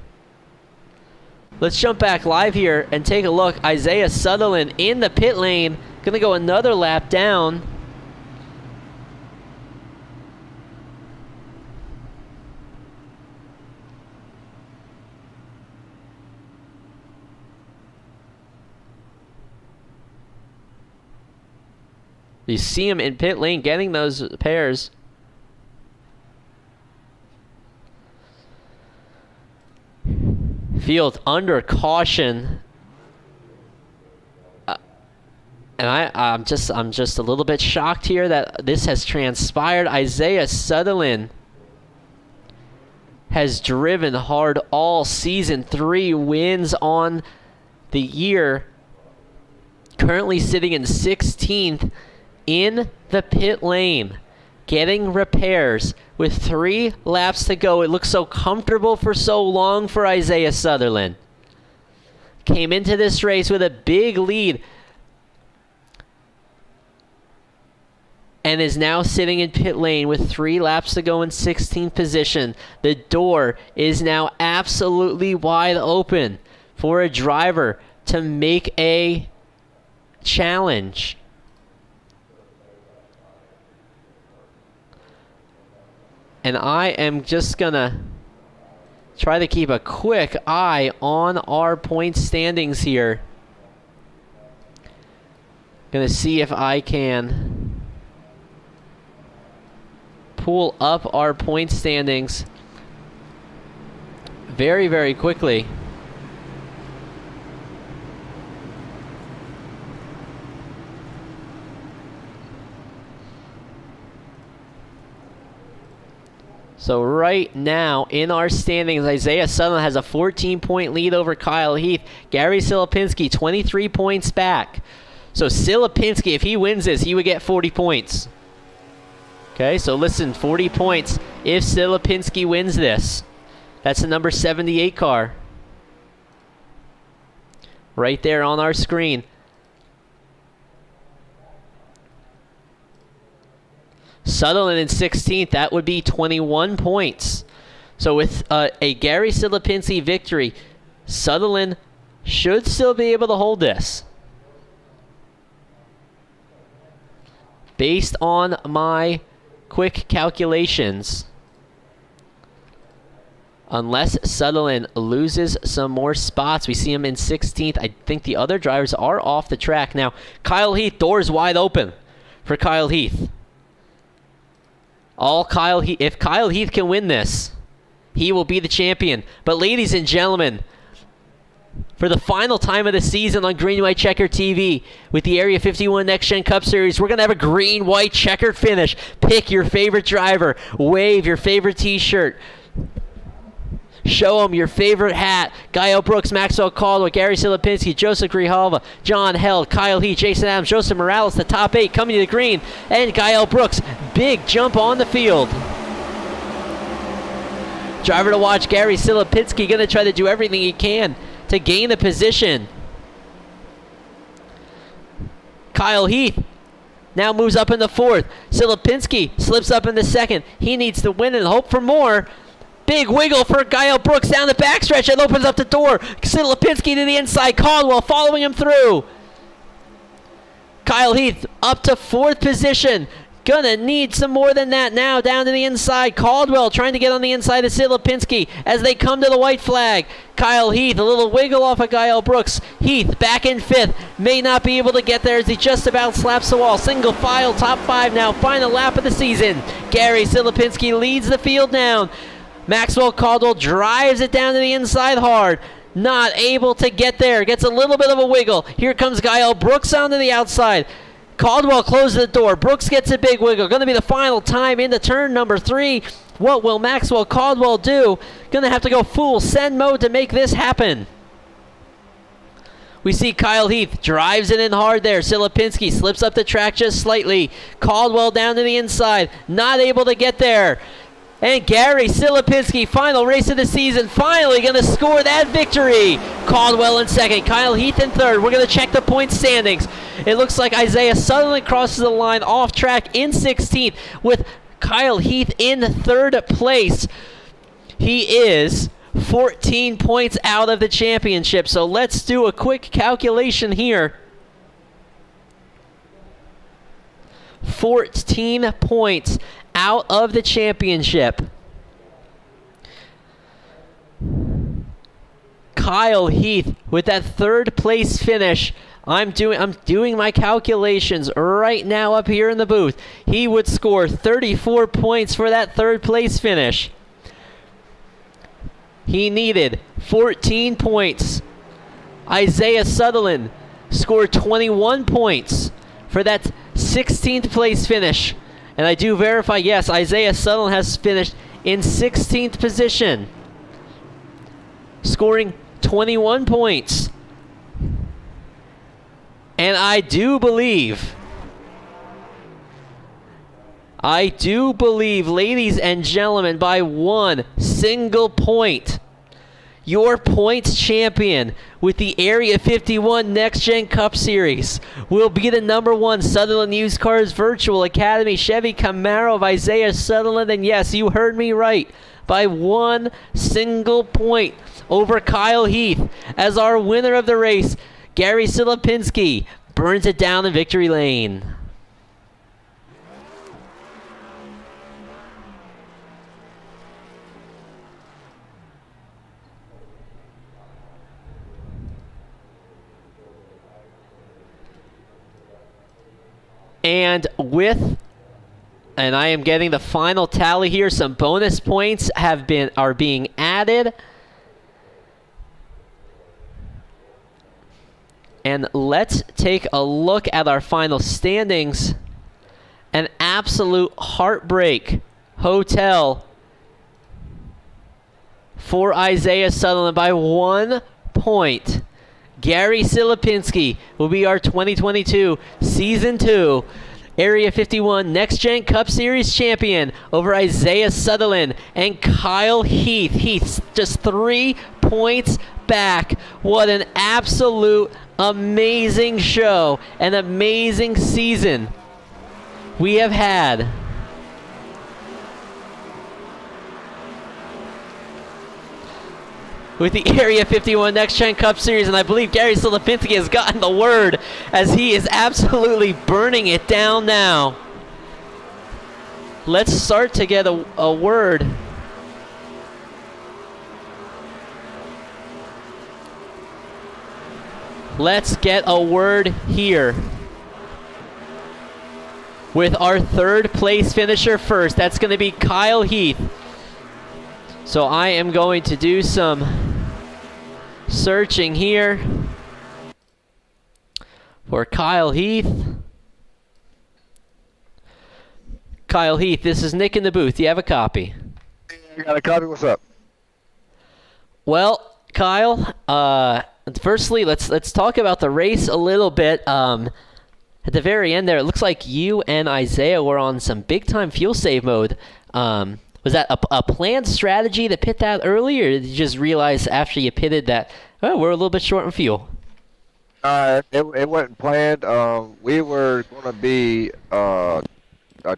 Let's jump back live here and take a look. Isaiah Sutherland in the pit lane. Going to go another lap down. You see him in pit lane getting those pairs. Field under caution. And I'm just a little bit shocked here that this has transpired. Isaiah Sutherland has driven hard all season. 3 wins on the year. Currently sitting in 16th in the pit lane, getting repairs with 3 laps to go. It looks so comfortable for so long for Isaiah Sutherland. Came into this race with a big lead and is now sitting in pit lane with 3 laps to go in 16th position. The door is now absolutely wide open for a driver to make a challenge. And I am just going to try to keep a quick eye on our point standings here. Going to see if I can pull up our point standings very, very quickly. So right now in our standings, Isaiah Sutherland has a 14-point lead over Kyle Heath. Gary Silipinski, 23 points back. So Silipinski, if he wins this, he would get 40 points. Okay, so listen, 40 points if Silipinski wins this. That's the number 78 car. Right there on our screen. Sutherland in 16th, that would be 21 points. So with a Gary Silipinski victory, Sutherland should still be able to hold this. Based on my quick calculations, unless Sutherland loses some more spots, we see him in 16th. I think the other drivers are off the track. Now, Kyle Heath, doors wide open for Kyle Heath. If Kyle Heath can win this, he will be the champion. But ladies and gentlemen, for the final time of the season on Green White Checker TV with the Area 51 Next Gen Cup Series, we're going to have a green white checkered finish. Pick your favorite driver, wave your favorite t-shirt, show them your favorite hat. Gael Brooks, Maxwell Caldwell, Gary Silipinski, Joseph Grijalva, John Held, Kyle Heath, Jason Adams, Joseph Morales, the top 8 coming to the green, and Gael Brooks, big jump on the field. Driver to watch, Gary Silipinski, going to try to do everything he can to gain the position. Kyle Heath now moves up in the 4th. Silipinski slips up in the 2nd. He needs to win and hope for more. Big wiggle for Gael Brooks down the backstretch and opens up the door. Silipinski to the inside. Caldwell following him through. Kyle Heath up to 4th position. Gonna need some more than that now. Down to the inside. Caldwell trying to get on the inside of Silipinski as they come to the white flag. Kyle Heath, a little wiggle off of Kyle Brooks. Heath back in 5th. May not be able to get there as he just about slaps the wall. Single file, top 5 now. Final lap of the season. Gary Silipinski leads the field down. Maxwell Caldwell drives it down to the inside hard. Not able to get there. Gets a little bit of a wiggle. Here comes Kyle Brooks onto the outside. Caldwell closes the door. Brooks gets a big wiggle. Going to be the final time into turn number 3. What will Maxwell Caldwell do? Going to have to go full send mode to make this happen. We see Kyle Heath drives it in hard there. Silipinski slips up the track just slightly. Caldwell down to the inside. Not able to get there. And Gary Silipinski, final race of the season, finally going to score that victory. Caldwell in 2nd, Kyle Heath in 3rd. We're going to check the point standings. It looks like Isaiah Sutherland crosses the line off track in 16th with Kyle Heath in 3rd place. He is 14 points out of the championship. So let's do a quick calculation here. 14 points out of the championship. Kyle Heath with that 3rd place finish. I'm doing my calculations right now up here in the booth. He would score 34 points for that 3rd place finish. He needed 14 points. Isaiah Sutherland scored 21 points for that 16th place finish. And I do verify, yes, Isaiah Sutherland has finished in 16th position, scoring 21 points. And I do believe, ladies and gentlemen, by one single point, your points champion with the Area 51 Next Gen Cup Series will be the #1 Sutherland Used Cars Virtual Academy Chevy Camaro of Isaiah Sutherland. And yes, you heard me right, by one single point over Kyle Heath. As our winner of the race, Gary Silipinski burns it down in victory lane. And I am getting the final tally here. Some bonus points are being added. And let's take a look at our final standings. An absolute heartbreak hotel for Isaiah Sutherland by 1 point. Gary Silipinski will be our 2022 Season 2 Area 51 Next Gen Cup Series champion over Isaiah Sutherland and Kyle Heath. Heath's just 3 points back. What an absolute amazing show, an amazing season we have had. With the Area 51 Next Gen Cup Series, and I believe Gary Silipinski has gotten the word as he is absolutely burning it down now. Let's start to get a word. Let's get a word here with our 3rd place finisher first. That's going to be Kyle Heath. So I am going to do some searching here for Kyle Heath. Kyle Heath, this is Nick in the booth. Do you have a copy? You got a copy? What's up? Well, Kyle, firstly, let's talk about the race a little bit. At the very end there, it looks like you and Isaiah were on some big-time fuel save mode. Was that a planned strategy to pit that early, or did you just realize after you pitted that, oh, we're a little bit short on fuel? It wasn't planned. We were going to be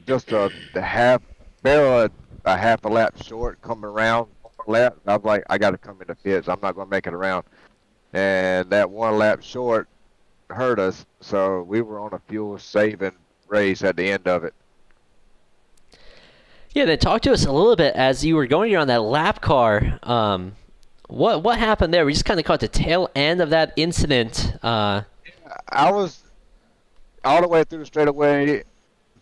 just a half a lap short coming around 1 lap. I was like, I got to come in the pits. I'm not going to make it around. And that 1 lap short hurt us, so we were on a fuel saving race at the end of it. Yeah, then talk to us a little bit as you were going around that lap car. What happened there? We just kind of caught the tail end of that incident. I was all the way through the straightaway,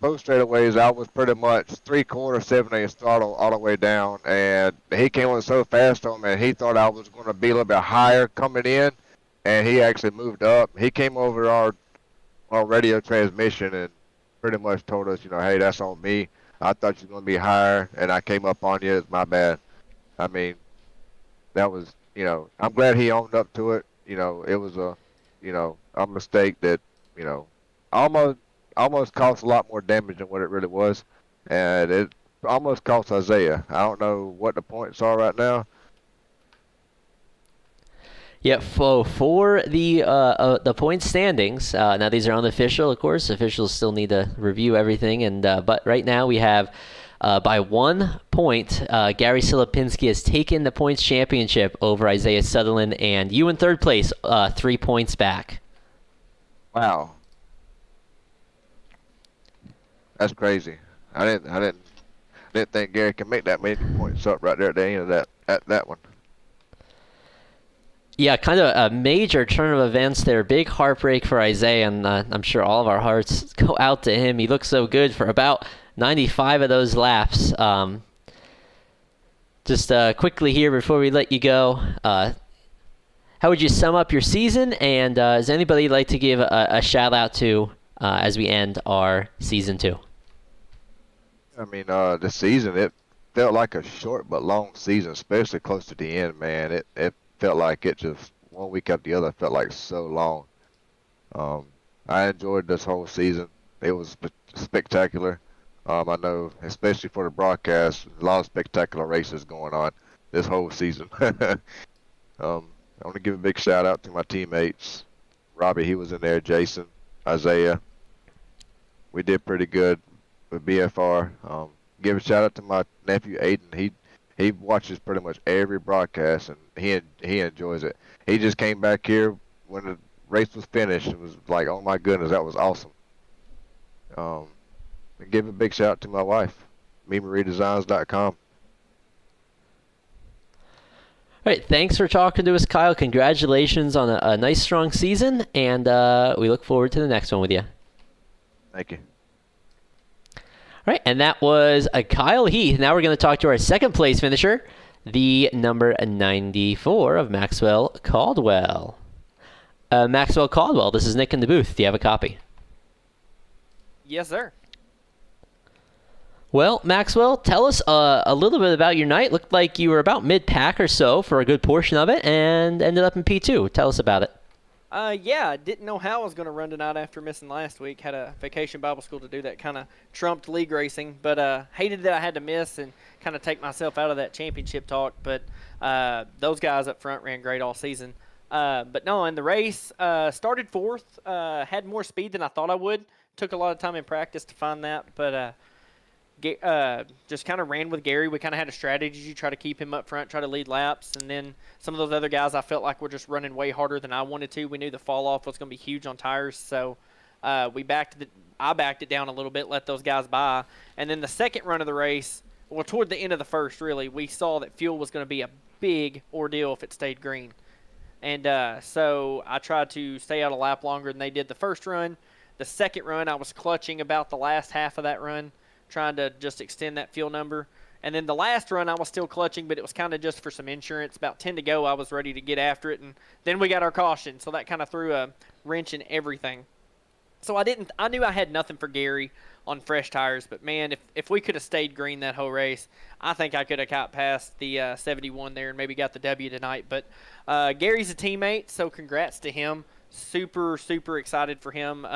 both straightaways. I was pretty much 3/4, 7/8 throttle all the way down, and he came on so fast on me, and he thought I was going to be a little bit higher coming in, and he actually moved up. He came over our radio transmission and pretty much told us, hey, that's on me. I thought you were going to be higher, and I came up on you. It's my bad. I mean, that was, I'm glad he owned up to it. It was a mistake that, almost caused a lot more damage than what it really was. And it almost cost Isaiah. I don't know what the points are right now. Yeah, for the point standings. Now these are unofficial, of course. Officials still need to review everything, and but right now we have by 1 point, Gary Silipinski has taken the points championship over Isaiah Sutherland, and you in third place, 3 points back. Wow, that's crazy. I didn't think Gary could make that many points up right there at the end of that one. Yeah, kind of a major turn of events there. Big heartbreak for Isaiah, and I'm sure all of our hearts go out to him. He looked so good for about 95 of those laps. Just quickly here before we let you go, how would you sum up your season? And does anybody like to give a shout out to as we end our season 2? I mean, the season, it felt like a short but long season, especially close to the end, man. It felt like it just one week after the other felt like so long. I enjoyed this whole season. It was spectacular. I know, especially for the broadcast, a lot of spectacular races going on this whole season. I want to give a big shout out to my teammates. Robbie, he was in there. Jason, Isaiah. We did pretty good with BFR. Give a shout out to my nephew Aiden. He watches pretty much every broadcast, and he enjoys it. He just came back here when the race was finished and was like, oh my goodness, that was awesome. And give a big shout out to my wife, MeMarieDesigns.com. All right, thanks for talking to us, Kyle. Congratulations on a nice, strong season, and we look forward to the next one with you. Thank you. All right, and that was Kyle Heath. Now we're going to talk to our second place finisher, the number 94 of Maxwell Caldwell. Maxwell Caldwell, this is Nick in the booth. Do you have a copy? Yes, sir. Well, Maxwell, tell us a little bit about your night. Looked like you were about mid-pack or so for a good portion of it and ended up in P2. Tell us about it. Yeah, I didn't know how I was going to run tonight after missing last week. Had a vacation Bible school to do that, kind of trumped league racing, but hated that I had to miss and kind of take myself out of that championship talk. But those guys up front ran great all season. But no, in the race, started fourth, had more speed than I thought I would. Took a lot of time in practice to find that, but just kind of ran with Gary. We kind of had a strategy to try to keep him up front, try to lead laps, and then some of those other guys I felt like were just running way harder than I wanted to. We knew the fall off was going to be huge on tires, so I backed it down a little bit, let those guys by, and then the second run of the race, well, toward the end of the first, really, we saw that fuel was going to be a big ordeal if it stayed green, and so I tried to stay out a lap longer than they did the first run. The second run, I was clutching about the last half of that run, trying to just extend that fuel number. And then the last run, I was still clutching, but it was kind of just for some insurance. About 10 to go, I was ready to get after it, and then we got our caution, so that kind of threw a wrench in everything. So I knew I had nothing for Gary on fresh tires, but man, if we could have stayed green that whole race, I think I could have got past the 71 there and maybe got the W tonight. But Gary's a teammate, so congrats to him. Super, super excited for him.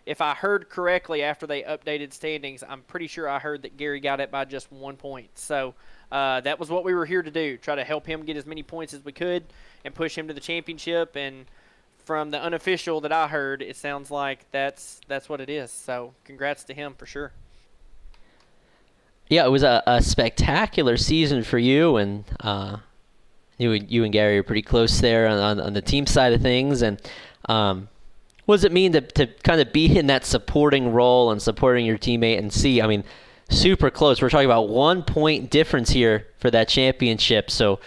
If I heard correctly after they updated standings, I'm pretty sure I heard that Gary got it by just 1 point. So that was what we were here to do, try to help him get as many points as we could and push him to the championship. And from the unofficial that I heard, it sounds like that's what it is. So congrats to him for sure. Yeah, it was a spectacular season for you, and you and Gary are pretty close there on the team side of things. And what does it mean to kind of be in that supporting role and supporting your teammate and see? I mean, super close. We're talking about 1 point difference here for that championship. So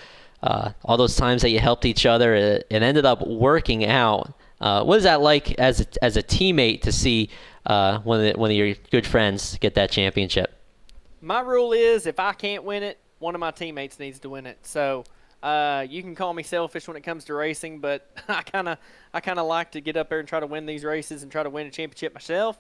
all those times that you helped each other, it ended up working out. What is that like as a teammate to see one of your good friends get that championship? My rule is if I can't win it, one of my teammates needs to win it. So you can call me selfish when it comes to racing, but I kind of like to get up there and try to win these races and try to win a championship myself.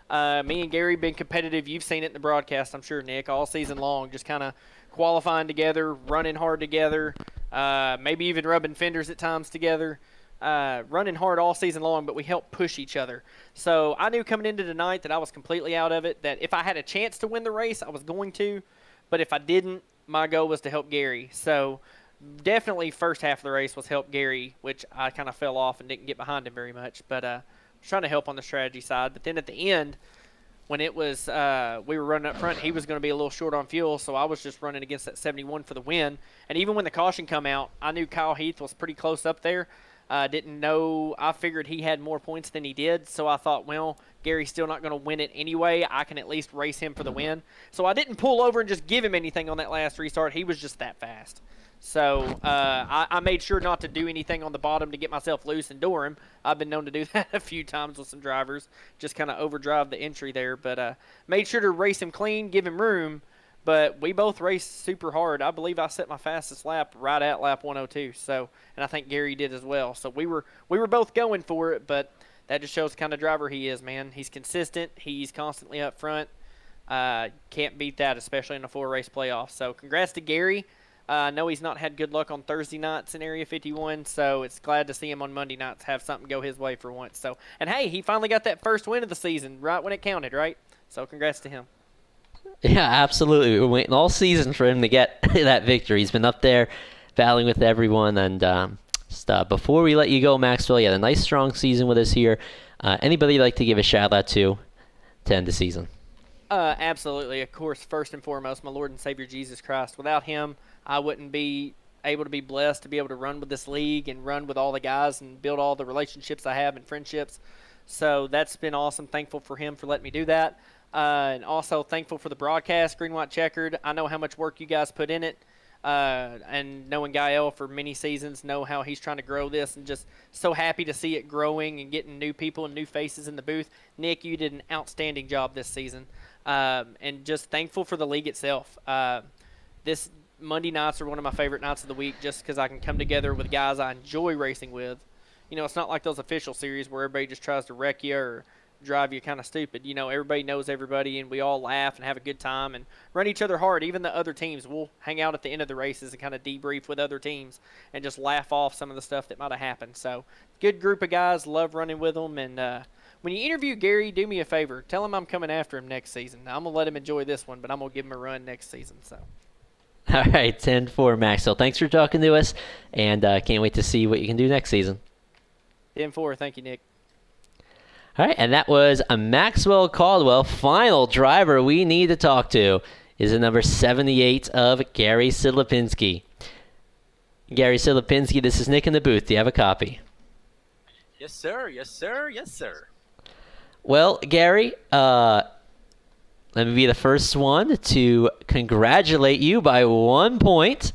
Me and Gary been competitive. You've seen it in the broadcast, I'm sure, Nick, all season long, just kind of qualifying together, running hard together, maybe even rubbing fenders at times together. Running hard all season long, but we help push each other. So I knew coming into tonight that I was completely out of it, that if I had a chance to win the race, I was going to, but if I didn't, my goal was to help Gary. So definitely first half of the race was help Gary, which I kind of fell off and didn't get behind him very much, but I was trying to help on the strategy side. But then at the end, when it was we were running up front, he was going to be a little short on fuel, so I was just running against that 71 for the win. And even when the caution come out, I knew Kyle Heath was pretty close up there. Didn't know. I figured he had more points than he did, so I thought, well, Gary's still not going to win it anyway. I can at least race him for the win. So I didn't pull over and just give him anything on that last restart. He was just that fast. So I made sure not to do anything on the bottom to get myself loose and door him. I've been known to do that a few times with some drivers, just kind of overdrive the entry there. But made sure to race him clean, give him room. But we both raced super hard. I believe I set my fastest lap right at lap 102. So, and I think Gary did as well. So we were both going for it, but that just shows the kind of driver he is, man. He's consistent. He's constantly up front. Can't beat that, especially in a 4-race playoff. So congrats to Gary. I know he's not had good luck on Thursday nights in Area 51, so it's glad to see him on Monday nights have something go his way for once. So, and hey, he finally got that first win of the season right when it counted, right? So congrats to him. Yeah, absolutely. We're waiting all season for him to get that victory. He's been up there battling with everyone. And before we let you go, Maxwell, you had a nice, strong season with us here. Anybody you'd like to give a shout-out to end the season? Absolutely. Of course, first and foremost, my Lord and Savior Jesus Christ. Without him, I wouldn't be able to be blessed to be able to run with this league and run with all the guys and build all the relationships I have and friendships. So that's been awesome. Thankful for him for letting me do that. And also thankful for the broadcast, Green White Checkered. I know how much work you guys put in it. And knowing Gael for many seasons, know how he's trying to grow this, and just so happy to see it growing and getting new people and new faces in the booth. Nick, you did an outstanding job this season. And just thankful for the league itself. This Monday nights are one of my favorite nights of the week just because I can come together with guys I enjoy racing with. You know, it's not like those official series where everybody just tries to wreck you or drive you kind of stupid. You know, everybody knows everybody, and we all laugh and have a good time and run each other hard. Even the other teams, we'll hang out at the end of the races and kind of debrief with other teams and just laugh off some of the stuff that might have happened. So, good group of guys, love running with them. And when you interview Gary, do me a favor. Tell him I'm coming after him next season. Now, I'm going to let him enjoy this one, but I'm going to give him a run next season. So. All right, 10-4, Maxwell. Thanks for talking to us, and can't wait to see what you can do next season. 10-4. Thank you, Nick. All right, and that was a Maxwell Caldwell. Final driver we need to talk to is the number 78 of Gary Silipinski. Gary Silipinski, this is Nick in the booth. Do you have a copy? Yes, sir. Yes, sir. Yes, sir. Well, Gary, let me be the first one to congratulate you by 1 point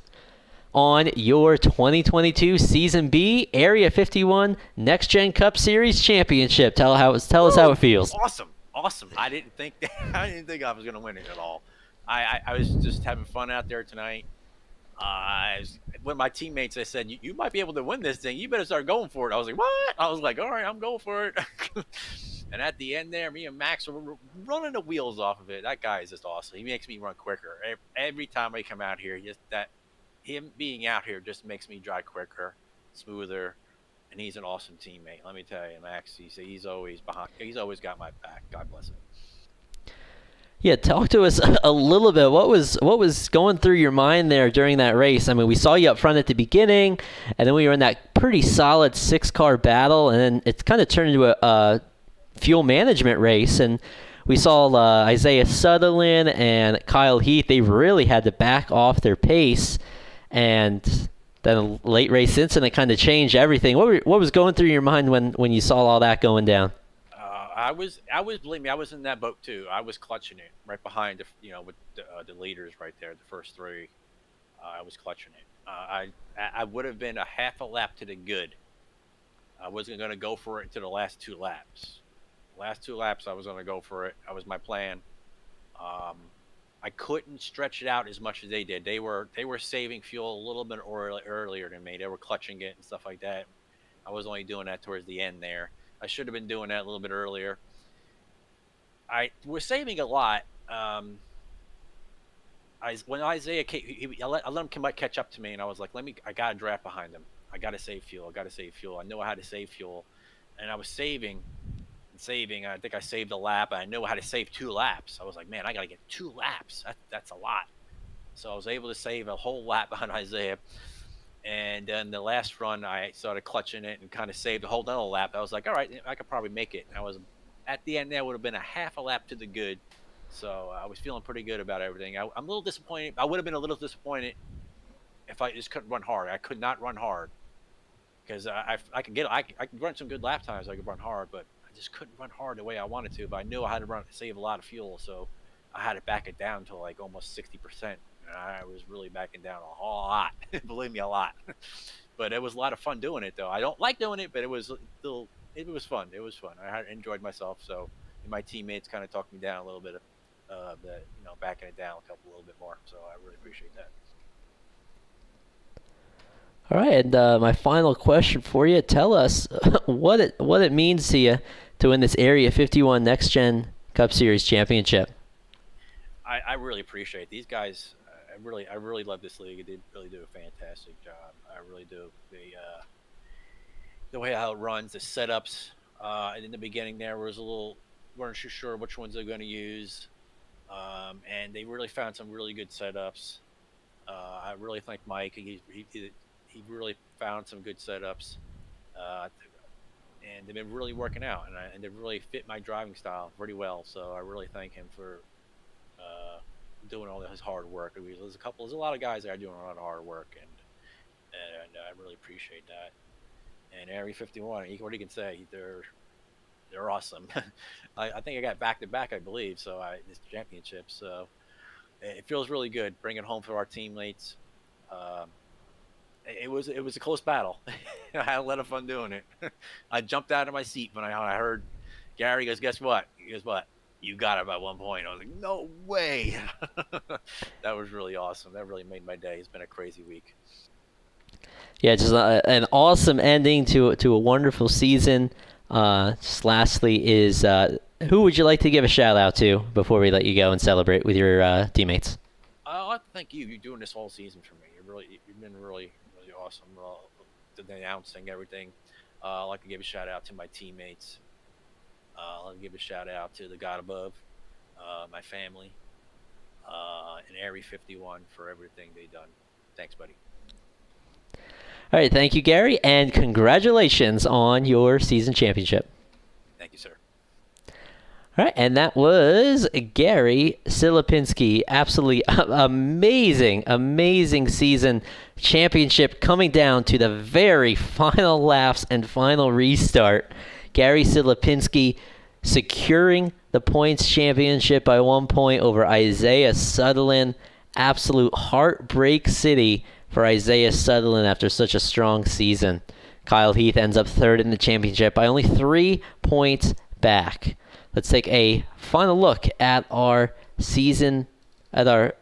on your 2022 Season B Area 51 NextGen Cup Series Championship. Tell us how it feels. Awesome. I didn't think I was going to win it at all. I was just having fun out there tonight. With my teammates, I said, you might be able to win this thing. You better start going for it. I was like, what? I was like, all right, I'm going for it. And at the end there, me and Max were running the wheels off of it. That guy is just awesome. He makes me run quicker. Every time I come out here, him being out here just makes me drive quicker, smoother, and he's an awesome teammate. Let me tell you, Max, he's always got my back. God bless him. Yeah, talk to us a little bit. What was going through your mind there during that race? I mean, we saw you up front at the beginning, and then we were in that pretty solid 6-car battle, and then it kind of turned into a fuel management race, and we saw Isaiah Sutherland and Kyle Heath. They really had to back off their pace, and then a late race incident kind of changed everything. What was going through your mind when you saw all that going down? believe me, I was in that boat too. I was clutching it right behind, with the leaders right there, the first three. I was clutching it. I would have been a half a lap to the good. I wasn't going to go for it until the last 2 laps. Last 2 laps, I was going to go for it. That was my plan. I couldn't stretch it out as much as they did. They were saving fuel a little bit earlier than me. They were clutching it and stuff like that. I was only doing that towards the end there. I should have been doing that a little bit earlier. I was saving a lot. When Isaiah came, I let him catch up to me, and I was like, I got to draft behind him. I got to save fuel. I know how to save fuel, and I was saving. I think I saved a lap. I knew how to save 2 laps. I was like, man, I got to get 2 laps. That's a lot. So I was able to save a whole lap behind Isaiah. And then the last run, I started clutching it and kind of saved a whole another lap. I was like, all right, I could probably make it. And I was at the end there, would have been a half a lap to the good. So I was feeling pretty good about everything. I'm a little disappointed. I would have been a little disappointed if I just couldn't run hard. I could not run hard because I could run some good lap times. I could run hard, but I just couldn't run hard the way I wanted to. But I knew I had to save a lot of fuel, so I had to back it down to like almost 60%. And I was really backing down a whole lot. Believe me, a lot. But it was a lot of fun doing it, though. I don't like doing it, but it was fun. It was fun. I enjoyed myself. So my teammates kind of talked me down a little bit, backing it down a little bit more. So I really appreciate that. All right, and my final question for you: tell us what it means to you to win this Area 51 NextGen Cup Series championship. I really appreciate these guys. I really love this league. They really do a fantastic job. I really do. The way how it runs, the setups. In the beginning, there was weren't too sure which ones they're going to use, and they really found some really good setups. I really thank Mike. He really found some good setups, and they've been really working out, and they've really fit my driving style pretty well. So I really thank him for doing all his hard work. There's a lot of guys that are doing a lot of hard work, and I really appreciate that. And Area 51, what you can say, they're awesome. I think I got back-to-back, I believe. So this championship, so it feels really good bringing it home for our teammates. It was a close battle. I had a lot of fun doing it. I jumped out of my seat when I heard Gary goes, guess what? He goes, what? You got it by 1 point. I was like, no way. That was really awesome. That really made my day. It's been a crazy week. Yeah, just an awesome ending to a wonderful season. Just lastly is who would you like to give a shout out to before we let you go and celebrate with your teammates? I'd like to thank you. You're doing this whole season for me. You've been really, really awesome. The announcing everything. I'd like to give a shout out to my teammates. I'd like to give a shout out to the God above, my family, and Area 51 for everything they've done. Thanks, buddy. All right, thank you, Gary, and congratulations on your season championship. Thank you, sir. All right, and that was Gary Silipinski. Absolutely amazing season championship coming down to the very final laps and final restart. Gary Silipinski securing the points championship by 1 point over Isaiah Sutherland. Absolute heartbreak city for Isaiah Sutherland after such a strong season. Kyle Heath ends up third in the championship by only 3 points back. Let's take a final look at our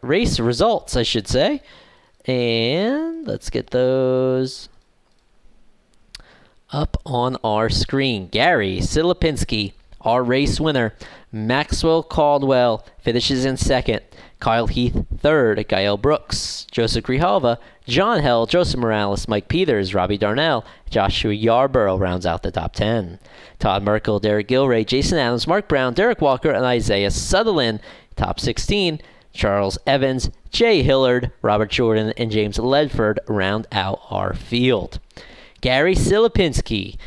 race results, I should say. And let's get those up on our screen. Gary Silipinski, our race winner. Maxwell Caldwell finishes in second. Kyle Heath third. Gael Brooks, Joseph Grijalva, John Hell, Joseph Morales, Mike Peters, Robbie Darnell, Joshua Yarborough rounds out the top 10. Todd Merkel, Derek Gilray, Jason Adams, Mark Brown, Derek Walker, and Isaiah Sutherland. Top 16. Charles Evans, Jay Hillard, Robert Jordan, and James Ledford round out our field. Gary Silipinski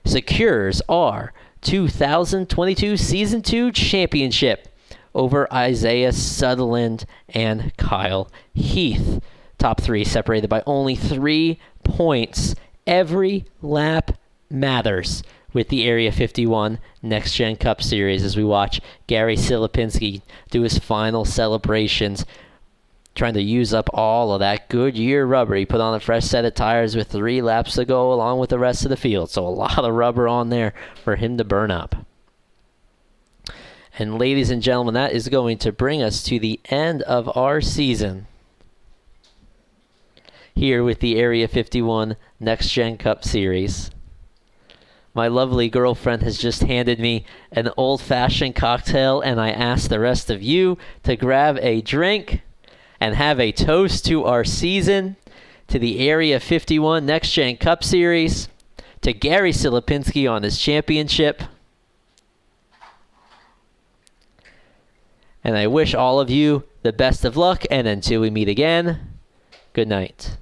secures our 2022 Season 2 championship over Isaiah Sutherland and Kyle Heath. Top 3 separated by only 3 points. Every lap matters with the Area 51 Next Gen Cup Series as we watch Gary Silipinski do his final celebrations, trying to use up all of that Goodyear rubber. He put on a fresh set of tires with 3 laps to go along with the rest of the field, so a lot of rubber on there for him to burn up. And ladies and gentlemen, that is going to bring us to the end of our season here with the Area 51 Next Gen Cup Series. My lovely girlfriend has just handed me an old-fashioned cocktail, and I ask the rest of you to grab a drink and have a toast to our season, to the Area 51 Next Gen Cup Series, to Gary Silipinski on his championship. And I wish all of you the best of luck, and until we meet again, good night.